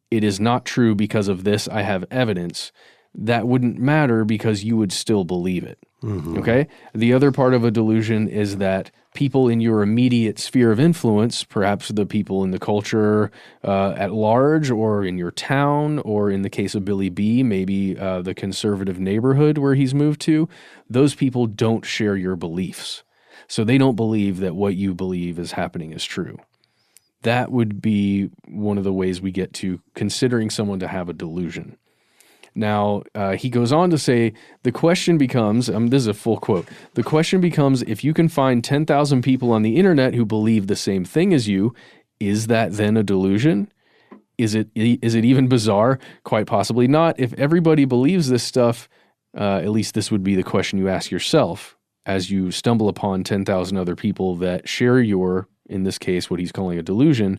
B: it is not true because of this, I have evidence, that wouldn't matter because you would still believe it. Mm-hmm. Okay? The other part of a delusion is that people in your immediate sphere of influence, perhaps the people in the culture at large, or in your town, or in the case of Billy B., maybe the conservative neighborhood where he's moved to, those people don't share your beliefs. So they don't believe that what you believe is happening is true. That would be one of the ways we get to considering someone to have a delusion. Now, he goes on to say, the question becomes, this is a full quote, the question becomes, if you can find 10,000 people on the internet who believe the same thing as you, is that then a delusion? Is it even bizarre? Quite possibly not. If everybody believes this stuff, at least this would be the question you ask yourself as you stumble upon 10,000 other people that share your, in this case, what he's calling a delusion.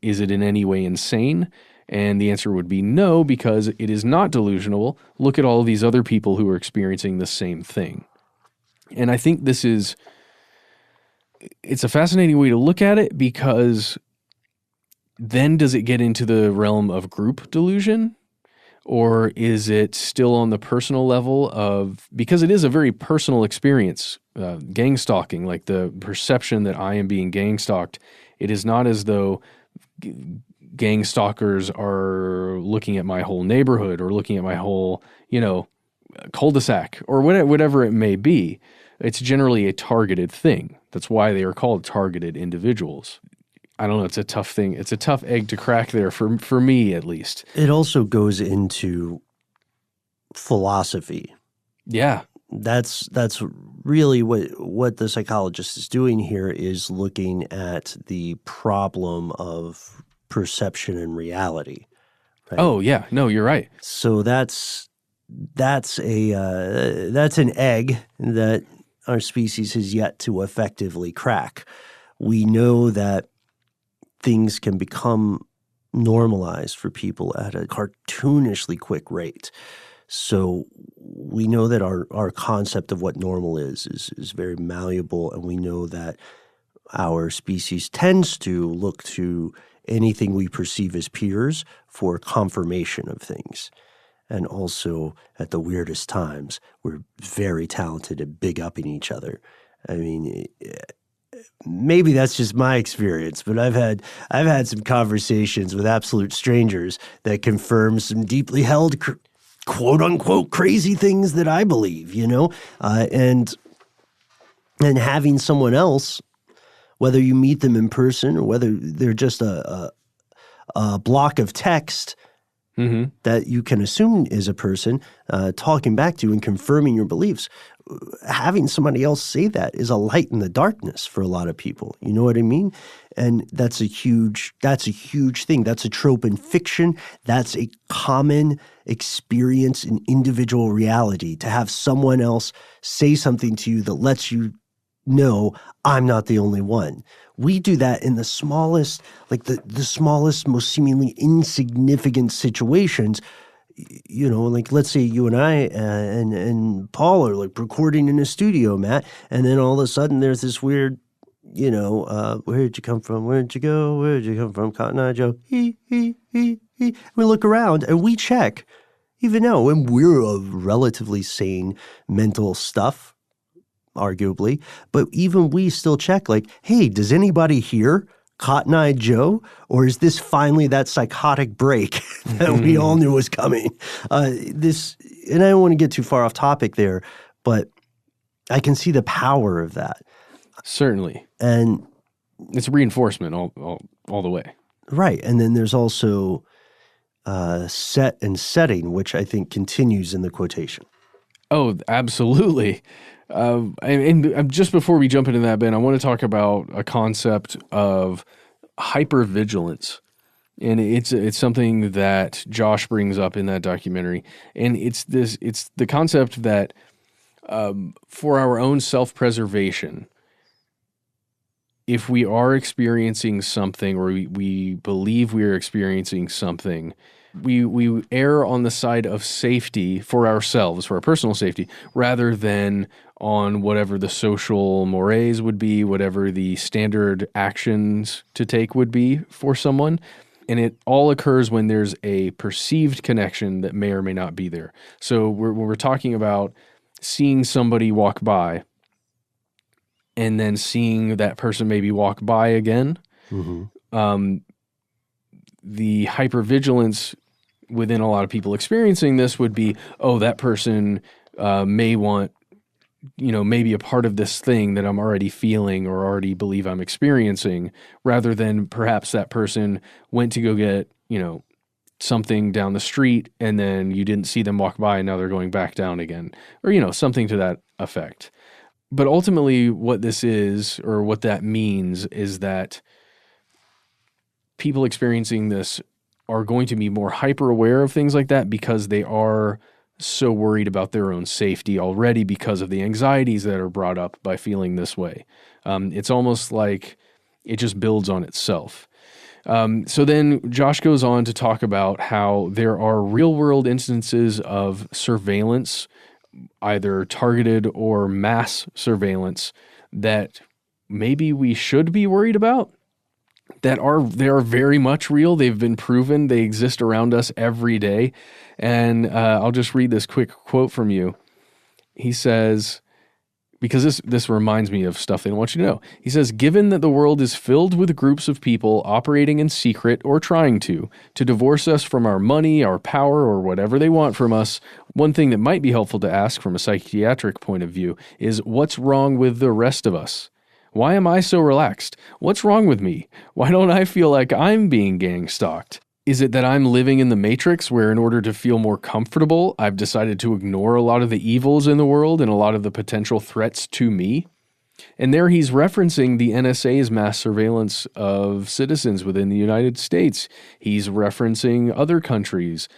B: Is it in any way insane? And the answer would be no, because it is not delusional. Look at all of these other people who are experiencing the same thing. And I think it's a fascinating way to look at it, because then does it get into the realm of group delusion? Or is it still on the personal level because it is a very personal experience, gangstalking, like the perception that I am being gangstalked. It is not as though gang stalkers are looking at my whole neighborhood or looking at my whole, cul-de-sac or whatever it may be. It's generally a targeted thing. That's why they are called targeted individuals. I don't know. It's a tough thing. It's a tough egg to crack there for me, at least.
A: It also goes into philosophy.
B: Yeah.
A: That's really what the psychologist is doing here, is looking at the problem of perception and reality. Right?
B: Oh yeah, no, you're right.
A: So that's an egg that our species has yet to effectively crack. We know that things can become normalized for people at a cartoonishly quick rate. So we know that our concept of what normal is very malleable, and we know that our species tends to look to anything we perceive as peers for confirmation of things. And also, at the weirdest times, we're very talented at big-upping each other. I mean, maybe that's just my experience, but I've had some conversations with absolute strangers that confirm some deeply held, quote unquote, crazy things that I believe, and having someone else, whether you meet them in person or whether they're just a block of text that you can assume is a person talking back to you and confirming your beliefs. Having somebody else say that is a light in the darkness for a lot of people. You know what I mean? And that's a huge thing. That's a trope in fiction. That's a common experience in individual reality, to have someone else say something to you that lets you know I'm not the only one. We do that in the smallest, like the smallest, most seemingly insignificant situations. Like let's say you and I and Paul are like recording in a studio, Matt, and then all of a sudden there's this weird, where'd you come from? Where'd you go? Where'd you come from? Cotton Eye Joe. He. We look around and we check, even though when we're of relatively sane mental stuff, arguably, but even we still check like, hey, does anybody hear Cotton Eye Joe? Or is this finally that psychotic break that we all knew was coming? And I don't want to get too far off topic there, but I can see the power of that.
B: Certainly.
A: And
B: it's reinforcement all the way.
A: Right. And then there's also set and setting, which I think continues in the quotation.
B: Oh, absolutely. And just before we jump into that, Ben, I want to talk about a concept of hypervigilance. And it's something that Josh brings up in that documentary. And it's the concept that for our own self-preservation, if we are experiencing something or we believe we are experiencing something, we err on the side of safety for ourselves, for our personal safety, rather than on whatever the social mores would be, whatever the standard actions to take would be for someone. And it all occurs when there's a perceived connection that may or may not be there. So when we're talking about seeing somebody walk by and then seeing that person maybe walk by again, the hypervigilance within a lot of people experiencing this would be, oh, that person may want, maybe a part of this thing that I'm already feeling or already believe I'm experiencing, rather than perhaps that person went to go get, something down the street and then you didn't see them walk by and now they're going back down again, or, something to that effect. But ultimately what this is, or what that means, is that people experiencing this are going to be more hyper aware of things like that because they are so worried about their own safety already because of the anxieties that are brought up by feeling this way. It's almost like it just builds on itself. So then Josh goes on to talk about how there are real-world instances of surveillance, either targeted or mass surveillance, that maybe we should be worried about. They are very much real. They've been proven. They exist around us every day. And I'll just read this quick quote from you. He says, because this reminds me of stuff they don't want you to know. He says, given that the world is filled with groups of people operating in secret or trying to divorce us from our money, our power, or whatever they want from us, one thing that might be helpful to ask from a psychiatric point of view is, what's wrong with the rest of us? Why am I so relaxed? What's wrong with me? Why don't I feel like I'm being gang-stalked? Is it that I'm living in the Matrix where in order to feel more comfortable, I've decided to ignore a lot of the evils in the world and a lot of the potential threats to me? And there he's referencing the NSA's mass surveillance of citizens within the United States. He's referencing other countries,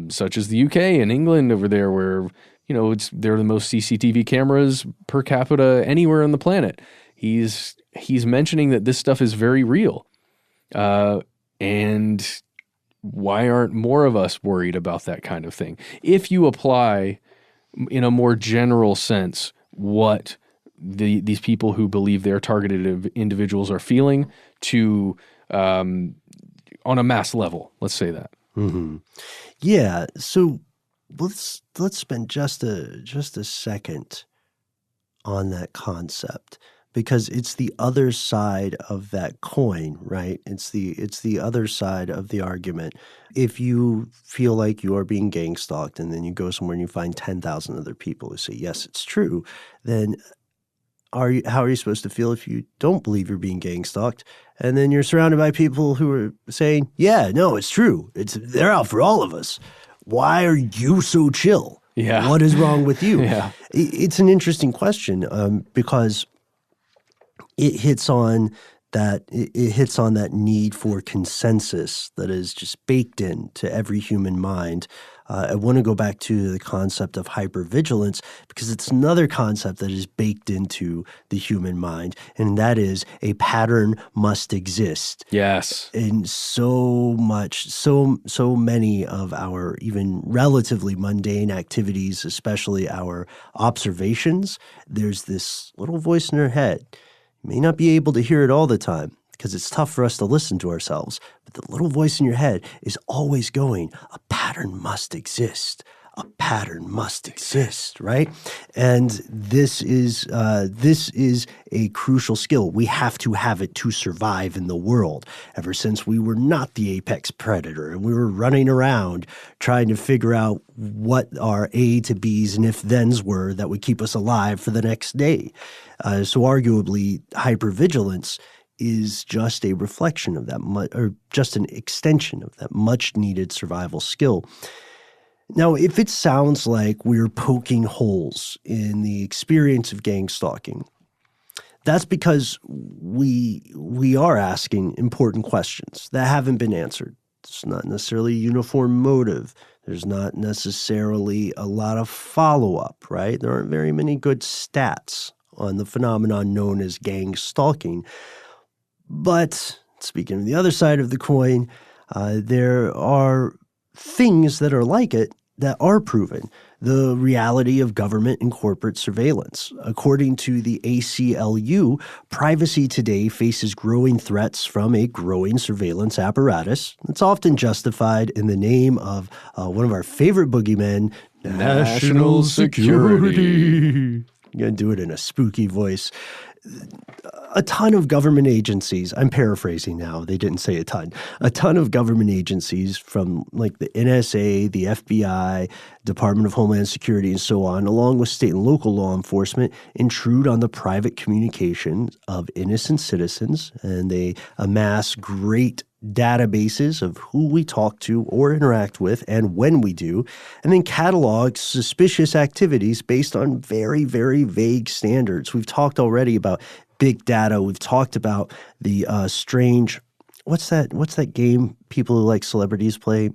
B: such as the UK and England over there, where, they're the most CCTV cameras per capita anywhere on the planet. He's mentioning that this stuff is very real. And why aren't more of us worried about that kind of thing? If you apply, in a more general sense, what these people who believe they're targeted individuals are feeling to on a mass level, let's say that.
A: Mm-hmm. Yeah. So let's spend just a second on that concept, because it's the other side of that coin, right? It's the other side of the argument. If you feel like you are being gang stalked and then you go somewhere and you find 10,000 other people who say, yes, it's true, then how are you supposed to feel if you don't believe you're being gang stalked? And then you're surrounded by people who are saying, yeah, no, it's true. They're out for all of us. Why are you so chill?
B: Yeah.
A: What is wrong with you?
B: Yeah.
A: It's an interesting question because it hits on that need for consensus that is just baked into every human mind. I want to go back to the concept of hypervigilance, because it's another concept that is baked into the human mind, and that is a pattern must exist.
B: Yes.
A: And so many of our even relatively mundane activities, especially our observations, there's this little voice in our head. You may not be able to hear it all the time, because it's tough for us to listen to ourselves. But the little voice in your head is always going, a pattern must exist. A pattern must exist, right? And this is a crucial skill. We have to have it to survive in the world. Ever since we were not the apex predator and we were running around trying to figure out what our A to B's and if-thens were that would keep us alive for the next day. So arguably, hypervigilance is just a reflection of that, or just an extension of that much-needed survival skill. Now, if it sounds like we're poking holes in the experience of gang stalking, that's because we are asking important questions that haven't been answered. It's not necessarily a uniform motive. There's not necessarily a lot of follow-up, right? There aren't very many good stats on the phenomenon known as gang stalking. But speaking of the other side of the coin, there are things that are like it that are proven. The reality of government and corporate surveillance. According to the ACLU, privacy today faces growing threats from a growing surveillance apparatus. It's often justified in the name of one of our favorite boogeymen, national security. I'm going to do it in a spooky voice. A ton of government agencies, I'm paraphrasing now, they didn't say a ton of government agencies from like the NSA, the FBI, Department of Homeland Security, and so on, along with state and local law enforcement, intrude on the private communications of innocent citizens, and they amass great databases of who we talk to or interact with and when we do, and then catalog suspicious activities based on very, very vague standards. We've talked already about big data. We've talked about the strange, what's that game people who like celebrities play?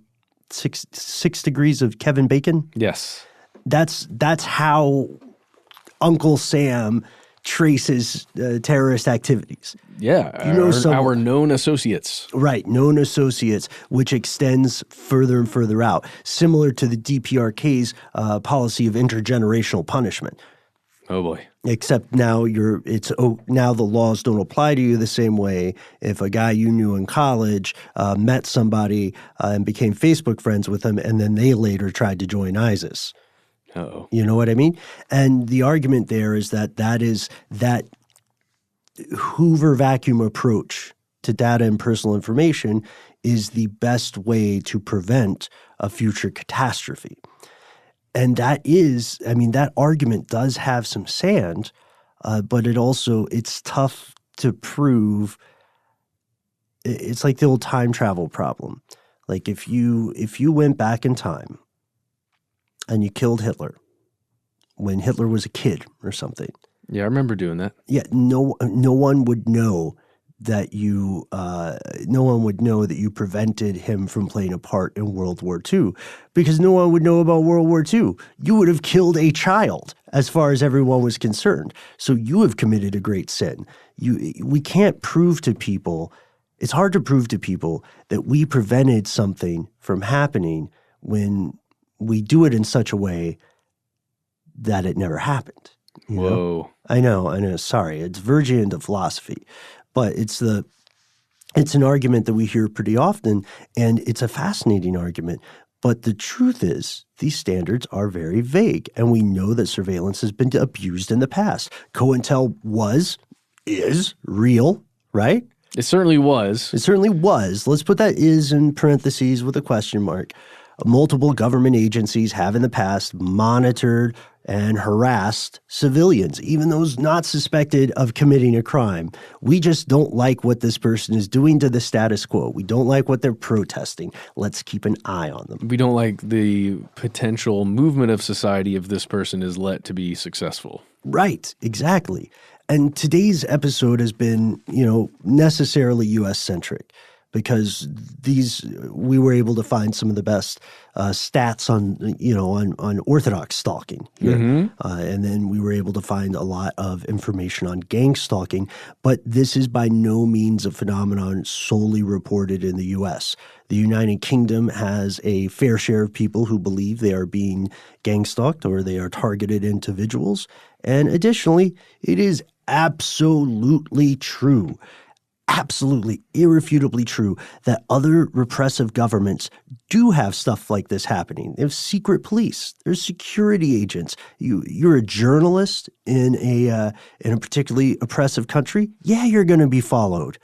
A: Six Degrees of Kevin Bacon?
B: Yes.
A: That's how Uncle Sam traces terrorist activities.
B: Yeah,
A: You know
B: our known associates.
A: Right, known associates, which extends further and further out, similar to the DPRK's policy of intergenerational punishment.
B: Oh boy.
A: Except now now the laws don't apply to you the same way. If a guy you knew in college met somebody and became Facebook friends with them, and then they later tried to join ISIS.
B: Uh-oh.
A: You know what I mean? And the argument there is that Hoover vacuum approach to data and personal information is the best way to prevent a future catastrophe. And that argument does have some sand, but it's tough to prove. It's like the old time travel problem. Like if you went back in time and you killed Hitler when Hitler was a kid or something.
B: Yeah, I remember doing that.
A: Yeah, no one would know that you prevented him from playing a part in World War II, because no one would know about World War II. You would have killed a child as far as everyone was concerned. So you have committed a great sin. We can't prove to people, it's hard to prove to people that we prevented something from happening when we do it in such a way that it never happened.
B: Whoa.
A: I know. Sorry. It's verging into philosophy. But it's an argument that we hear pretty often, and it's a fascinating argument. But the truth is, these standards are very vague, and we know that surveillance has been abused in the past. COINTEL is real, right?
B: It certainly was.
A: It certainly was. Let's put that "is" in parentheses with a question mark. Multiple government agencies have in the past monitored and harassed civilians, even those not suspected of committing a crime. We just don't like what this person is doing to the status quo. We don't like what they're protesting. Let's keep an eye on them.
B: We don't like the potential movement of society if this person is let to be successful.
A: Right, exactly. And today's episode has been, necessarily U.S.-centric. Because we were able to find some of the best stats on orthodox stalking here.
B: Mm-hmm.
A: And then we were able to find a lot of information on gangstalking. But this is by no means a phenomenon solely reported in the U.S. The United Kingdom has a fair share of people who believe they are being gangstalked or they are targeted individuals. And additionally, it is absolutely true, absolutely irrefutably true, that other repressive governments do have stuff like this happening. They have secret police. There's security agents. You're a journalist in a particularly oppressive country. Yeah, you're going to be followed.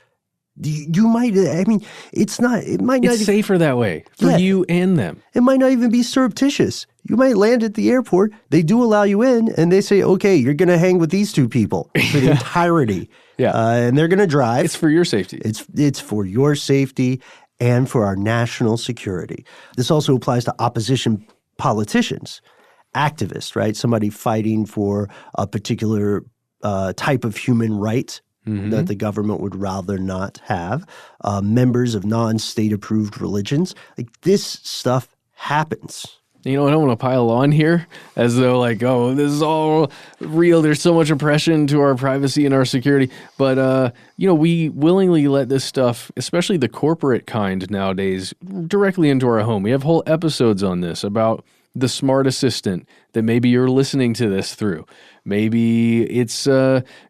A: You might. I mean, it's not. It might not.
B: It's safer that way for you and them.
A: It might not even be surreptitious. You might land at the airport. They do allow you in, and they say, "Okay, you're going to hang with these two people for the entirety."
B: Yeah,
A: and they're going to drive.
B: It's for your safety.
A: It's for your safety and for our national security. This also applies to opposition politicians, activists, right? Somebody fighting for a particular type of human right that the government would rather not have. Members of non-state-approved religions. Like, this stuff happens.
B: I don't want to pile on here as though this is all real. There's so much oppression to our privacy and our security. But, we willingly let this stuff, especially the corporate kind nowadays, directly into our home. We have whole episodes on this about the smart assistant that maybe you're listening to this through. Maybe it's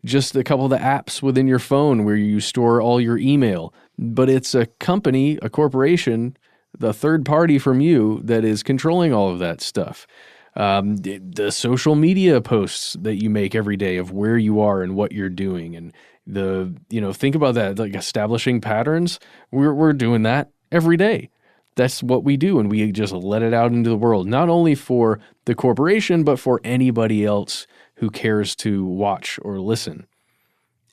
B: just a couple of the apps within your phone where you store all your email. But it's a company, a corporation, the third party from you that is controlling all of that stuff. The social media posts that you make every day of where you are and what you're doing. And think about that, like establishing patterns. We're doing that every day. That's what we do, and we just let it out into the world, not only for the corporation, but for anybody else who cares to watch or listen.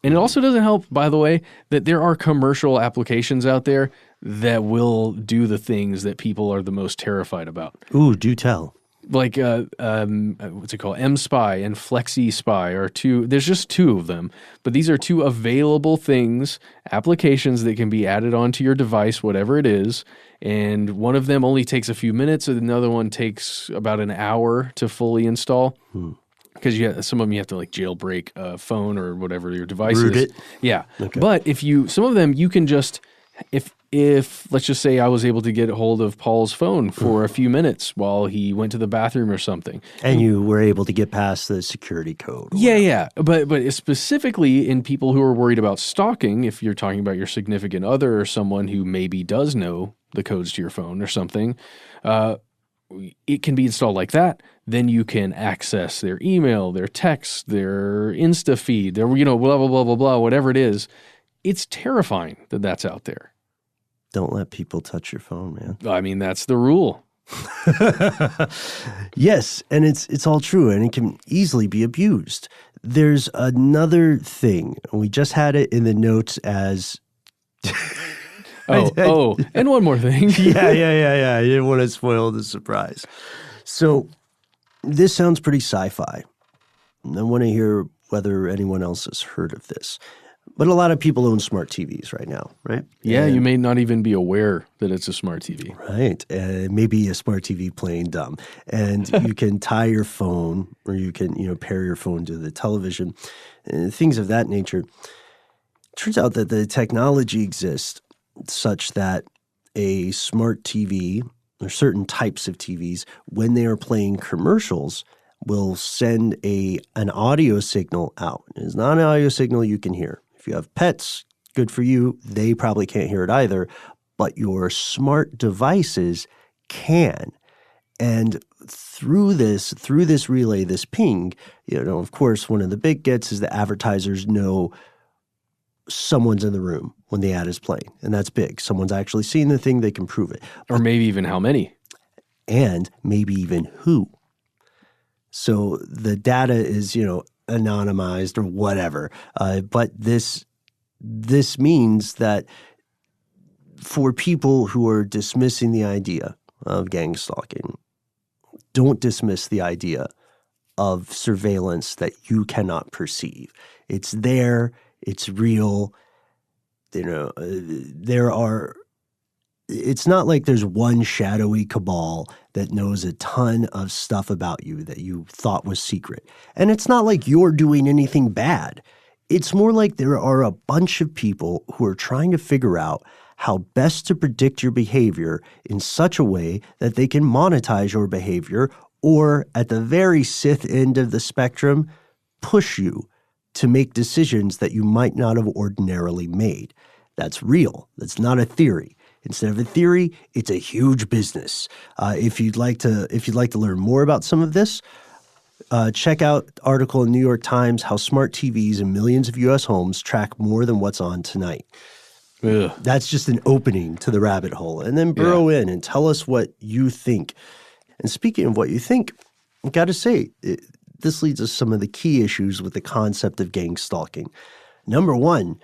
B: And it also doesn't help, by the way, that there are commercial applications out there that will do the things that people are the most terrified about.
A: Ooh, do tell.
B: Like, what's it called? M-Spy and Flexi Spy are two. There's just two of them, but these are two available things, applications that can be added onto your device, whatever it is. And one of them only takes a few minutes, and another one takes about an hour to fully install. because some of them you have to like jailbreak a phone or whatever your device
A: Root
B: is.
A: it.
B: Yeah.
A: Okay.
B: But some of them you can just, if let's just say I was able to get a hold of Paul's phone for a few minutes while he went to the bathroom or something.
A: And you were able to get past the security code.
B: Yeah. But specifically in people who are worried about stalking, if you're talking about your significant other or someone who maybe does know the codes to your phone or something, it can be installed like that. Then you can access their email, their text, their Insta feed, their, blah, blah, blah, blah, blah, whatever it is. It's terrifying that that's out there.
A: Don't let people touch your phone, man.
B: I mean, that's the rule.
A: Yes, and it's all true, and it can easily be abused. There's another thing. We just had it in the notes as...
B: and one more thing.
A: Yeah. I didn't want to spoil the surprise. So this sounds pretty sci-fi. I want to hear whether anyone else has heard of this. But a lot of people own smart TVs right now, right?
B: Yeah, you may not even be aware that it's a smart TV.
A: Right. Maybe a smart TV playing dumb. And you can tie your phone or you can, pair your phone to the television, things of that nature. Turns out that the technology exists such that a smart TV or certain types of TVs, when they are playing commercials, will send an audio signal out. It's not an audio signal you can hear. If you have pets, good for you. They probably can't hear it either, but your smart devices can. And through this relay, this ping, of course, one of the big gets is the advertisers know someone's in the room when the ad is playing, and that's big. Someone's actually seen the thing, they can prove it.
B: Or maybe even how many.
A: And maybe even who. So the data is, anonymized or whatever. But this means that for people who are dismissing the idea of gang stalking, don't dismiss the idea of surveillance that you cannot perceive. It's there. It's real. It's not like there's one shadowy cabal that knows a ton of stuff about you that you thought was secret. And it's not like you're doing anything bad. It's more like there are a bunch of people who are trying to figure out how best to predict your behavior in such a way that they can monetize your behavior, or at the very Sith end of the spectrum, push you to make decisions that you might not have ordinarily made. That's real. That's not a theory. Instead of a theory, it's a huge business. If you'd like to learn more about some of this, check out the article in New York Times, How Smart TVs in Millions of U.S. Homes Track More Than What's On Tonight.
B: Ugh.
A: That's just an opening to the rabbit hole. And then burrow in and tell us what you think. And speaking of what you think, I've got to say, this leads us to some of the key issues with the concept of gang stalking. Number one,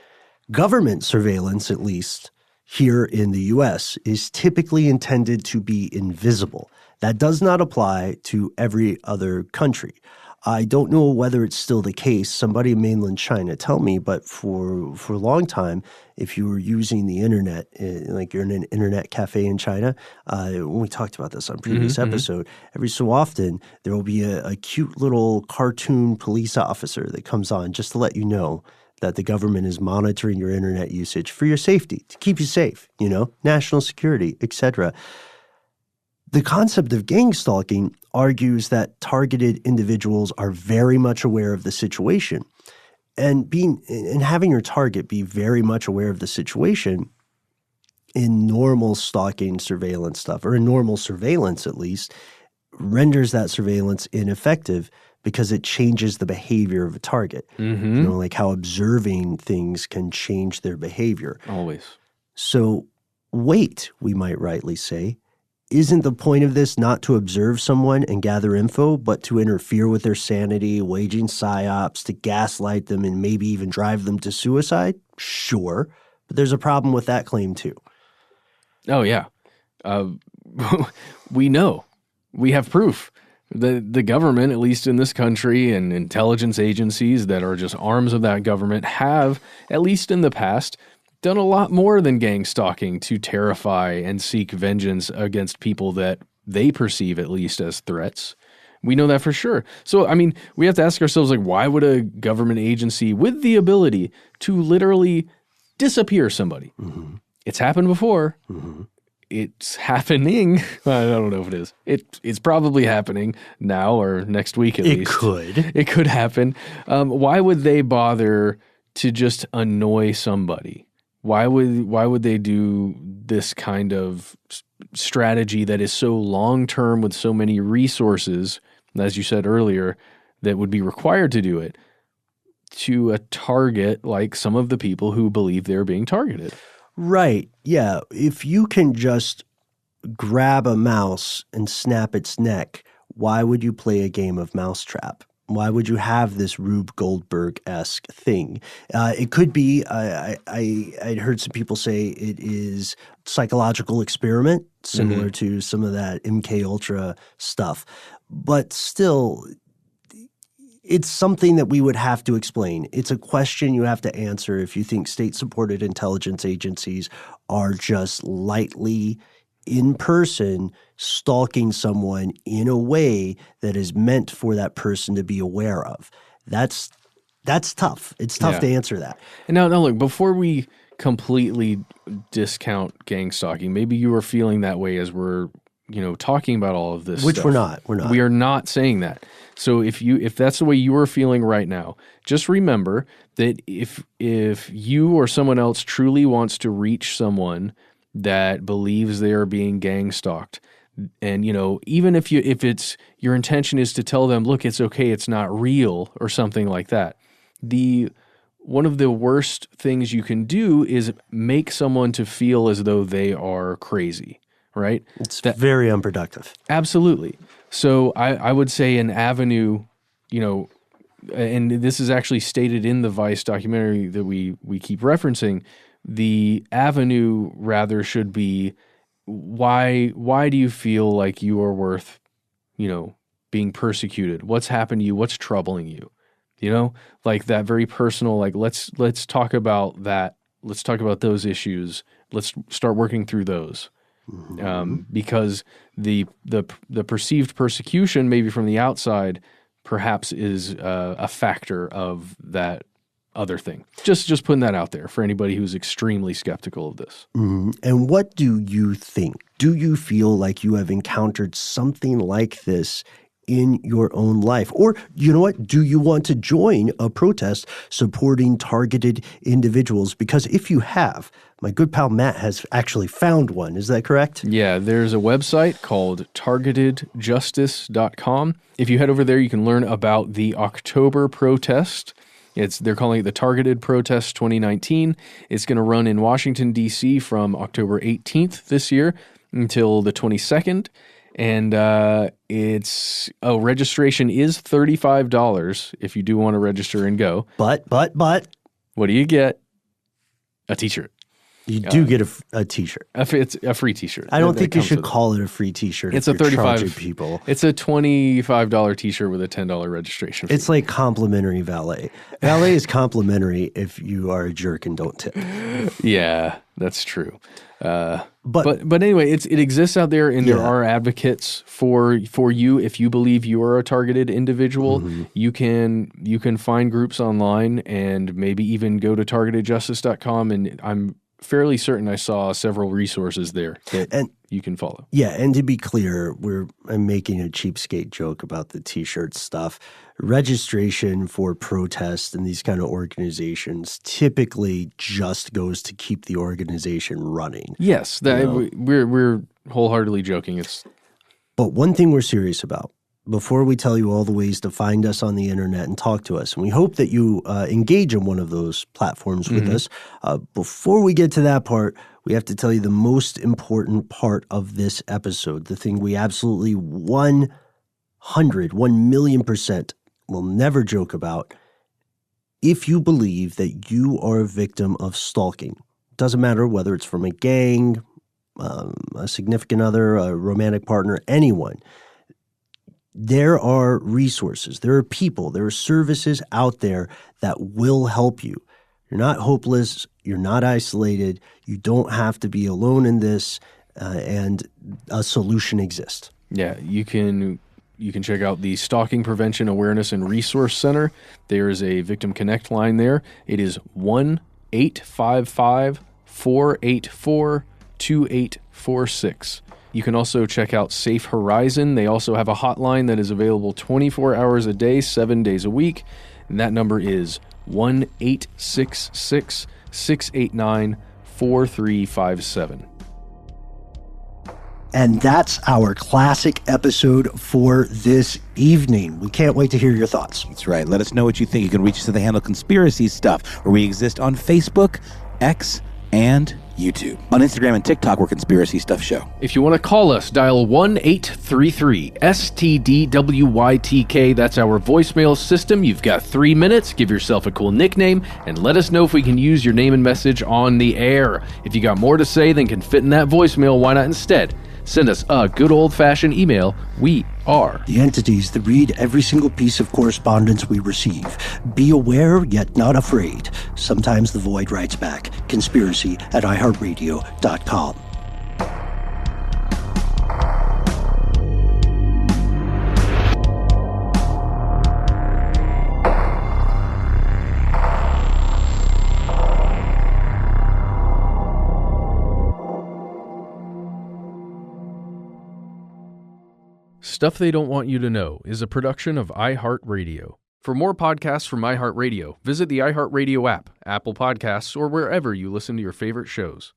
A: government surveillance, at least here in the U.S., is typically intended to be invisible. That does not apply to every other country. I don't know whether it's still the case. Somebody in mainland China tell me, but for a long time, if you were using the internet, like you're in an internet cafe in China, when we talked about this on a previous episode, every so often there will be a cute little cartoon police officer that comes on just to let you know that the government is monitoring your internet usage for your safety, to keep you safe, national security, etc. The concept of gang stalking argues that targeted individuals are very much aware of the situation. And having your target be very much aware of the situation in normal stalking surveillance stuff, or in normal surveillance at least, renders that surveillance ineffective because it changes the behavior of a target. Like how observing things can change their behavior.
B: Always.
A: So wait, we might rightly say. Isn't the point of this not to observe someone and gather info, but to interfere with their sanity, waging psyops, to gaslight them, and maybe even drive them to suicide? Sure. But there's a problem with that claim too.
B: Oh, yeah. We know. We have proof. The government, at least in this country, and intelligence agencies that are just arms of that government have, at least in the past, done a lot more than gang stalking to terrify and seek vengeance against people that they perceive at least as threats. We know that for sure. So, I mean, we have to ask ourselves, like, why would a government agency with the ability to literally disappear somebody? Mm-hmm. It's happened before. Mm-hmm. It's happening. I don't know if it is. It's probably happening now or next week at least.
A: It
B: could happen. Why would they bother to just annoy somebody? Why would they do this kind of strategy that is so long-term with so many resources, as you said earlier, that would be required to do it, to a target like some of the people who believe they're being targeted?
A: Right. Yeah. If you can just grab a mouse and snap its neck, why would you play a game of mousetrap? Why would you have this Rube Goldberg-esque thing? It could be, I'd heard some people say it is psychological experiment, similar to some of that MK Ultra stuff. But still, it's something that we would have to explain. It's a question you have to answer if you think state-supported intelligence agencies are just lightly in person stalking someone in a way that is meant for that person to be aware of. That's tough. It's tough to answer that.
B: And now look, before we completely discount gang stalking, maybe you were feeling that way as we're talking about all of this
A: Which
B: stuff.
A: we're not.
B: We are not saying that. So if that's the way you are feeling right now, just remember that if you or someone else truly wants to reach someone that believes they are being gang stalked, and even if it's your intention is to tell them, look, it's okay, it's not real, or something like that, one of the worst things you can do is make someone to feel as though they are crazy. Right?
A: It's very unproductive.
B: Absolutely. So I would say an avenue, and this is actually stated in the Vice documentary that we keep referencing, the avenue rather should be, why do you feel like you are worth, being persecuted? What's happened to you? What's troubling you? Like that very personal, like let's talk about that. Let's talk about those issues. Let's start working through those. Because the perceived persecution, maybe from the outside, perhaps is a factor of that other thing. Just putting that out there for anybody who's extremely skeptical of this.
A: Mm-hmm. And what do you think? Do you feel like you have encountered something like this in your own life? Or, you know what, do you want to join a protest supporting targeted individuals? Because if you have, my good pal Matt has actually found one. Is that correct?
B: Yeah, there's a website called targetedjustice.com. If you head over there, you can learn about the October protest. They're calling it the Targeted Protest 2019. It's going to run in Washington, D.C. from October 18th this year until the 22nd. And registration is $35 if you do want to register and go.
A: But.
B: What do you get? A t-shirt.
A: You do get a t-shirt.
B: It's a free t-shirt.
A: I don't think you should call it a free t-shirt.
B: It's a $35
A: people.
B: It's a $25 t-shirt with a $10 registration fee.
A: It's like complimentary valet. Valet is complimentary if you are a jerk and don't tip.
B: Yeah, that's true. But anyway, it exists out there, and there are advocates for you. If you believe you are a targeted individual, you can find groups online and maybe even go to targetedjustice.com, and I'm fairly certain I saw several resources there that you can follow.
A: Yeah, and to be clear, I'm making a cheapskate joke about the t-shirt stuff. Registration for protests and these kind of organizations typically just goes to keep the organization running.
B: Yes, we're wholeheartedly joking.
A: But one thing we're serious about, before we tell you all the ways to find us on the internet and talk to us, and we hope that you engage in one of those platforms with us, before we get to that part, we have to tell you the most important part of this episode, the thing we absolutely 1,000,000% will never joke about. If you believe that you are a victim of stalking, doesn't matter whether it's from a gang, a significant other, a romantic partner, anyone, there are resources, there are people, there are services out there that will help you. You're not hopeless. You're not isolated. You don't have to be alone in this, and a solution exists.
B: Yeah, you can you can check out the Stalking Prevention Awareness and Resource Center. There is a Victim Connect line there. It is 1-855-484-2846. You can also check out Safe Horizon. They also have a hotline that is available 24 hours a day, 7 days a week. And that number is 1-866-689-4357.
A: And that's our classic episode for this evening. We can't wait to hear your thoughts.
D: That's right. Let us know what you think. You can reach us at the handle Conspiracy Stuff, where we exist on Facebook, X, and YouTube. On Instagram and TikTok, we're Conspiracy Stuff Show.
B: If you want to call us, dial 1-833-STDWYTK. That's our voicemail system. You've got 3 minutes. Give yourself a cool nickname, and let us know if we can use your name and message on the air. If you got more to say than can fit in that voicemail, why not instead send us a good old-fashioned email? We are
A: the entities that read every single piece of correspondence we receive. Be aware, yet not afraid. Sometimes the void writes back. Conspiracy@iHeartRadio.com.
B: Stuff They Don't Want You to Know is a production of iHeartRadio. For more podcasts from iHeartRadio, visit the iHeartRadio app, Apple Podcasts, or wherever you listen to your favorite shows.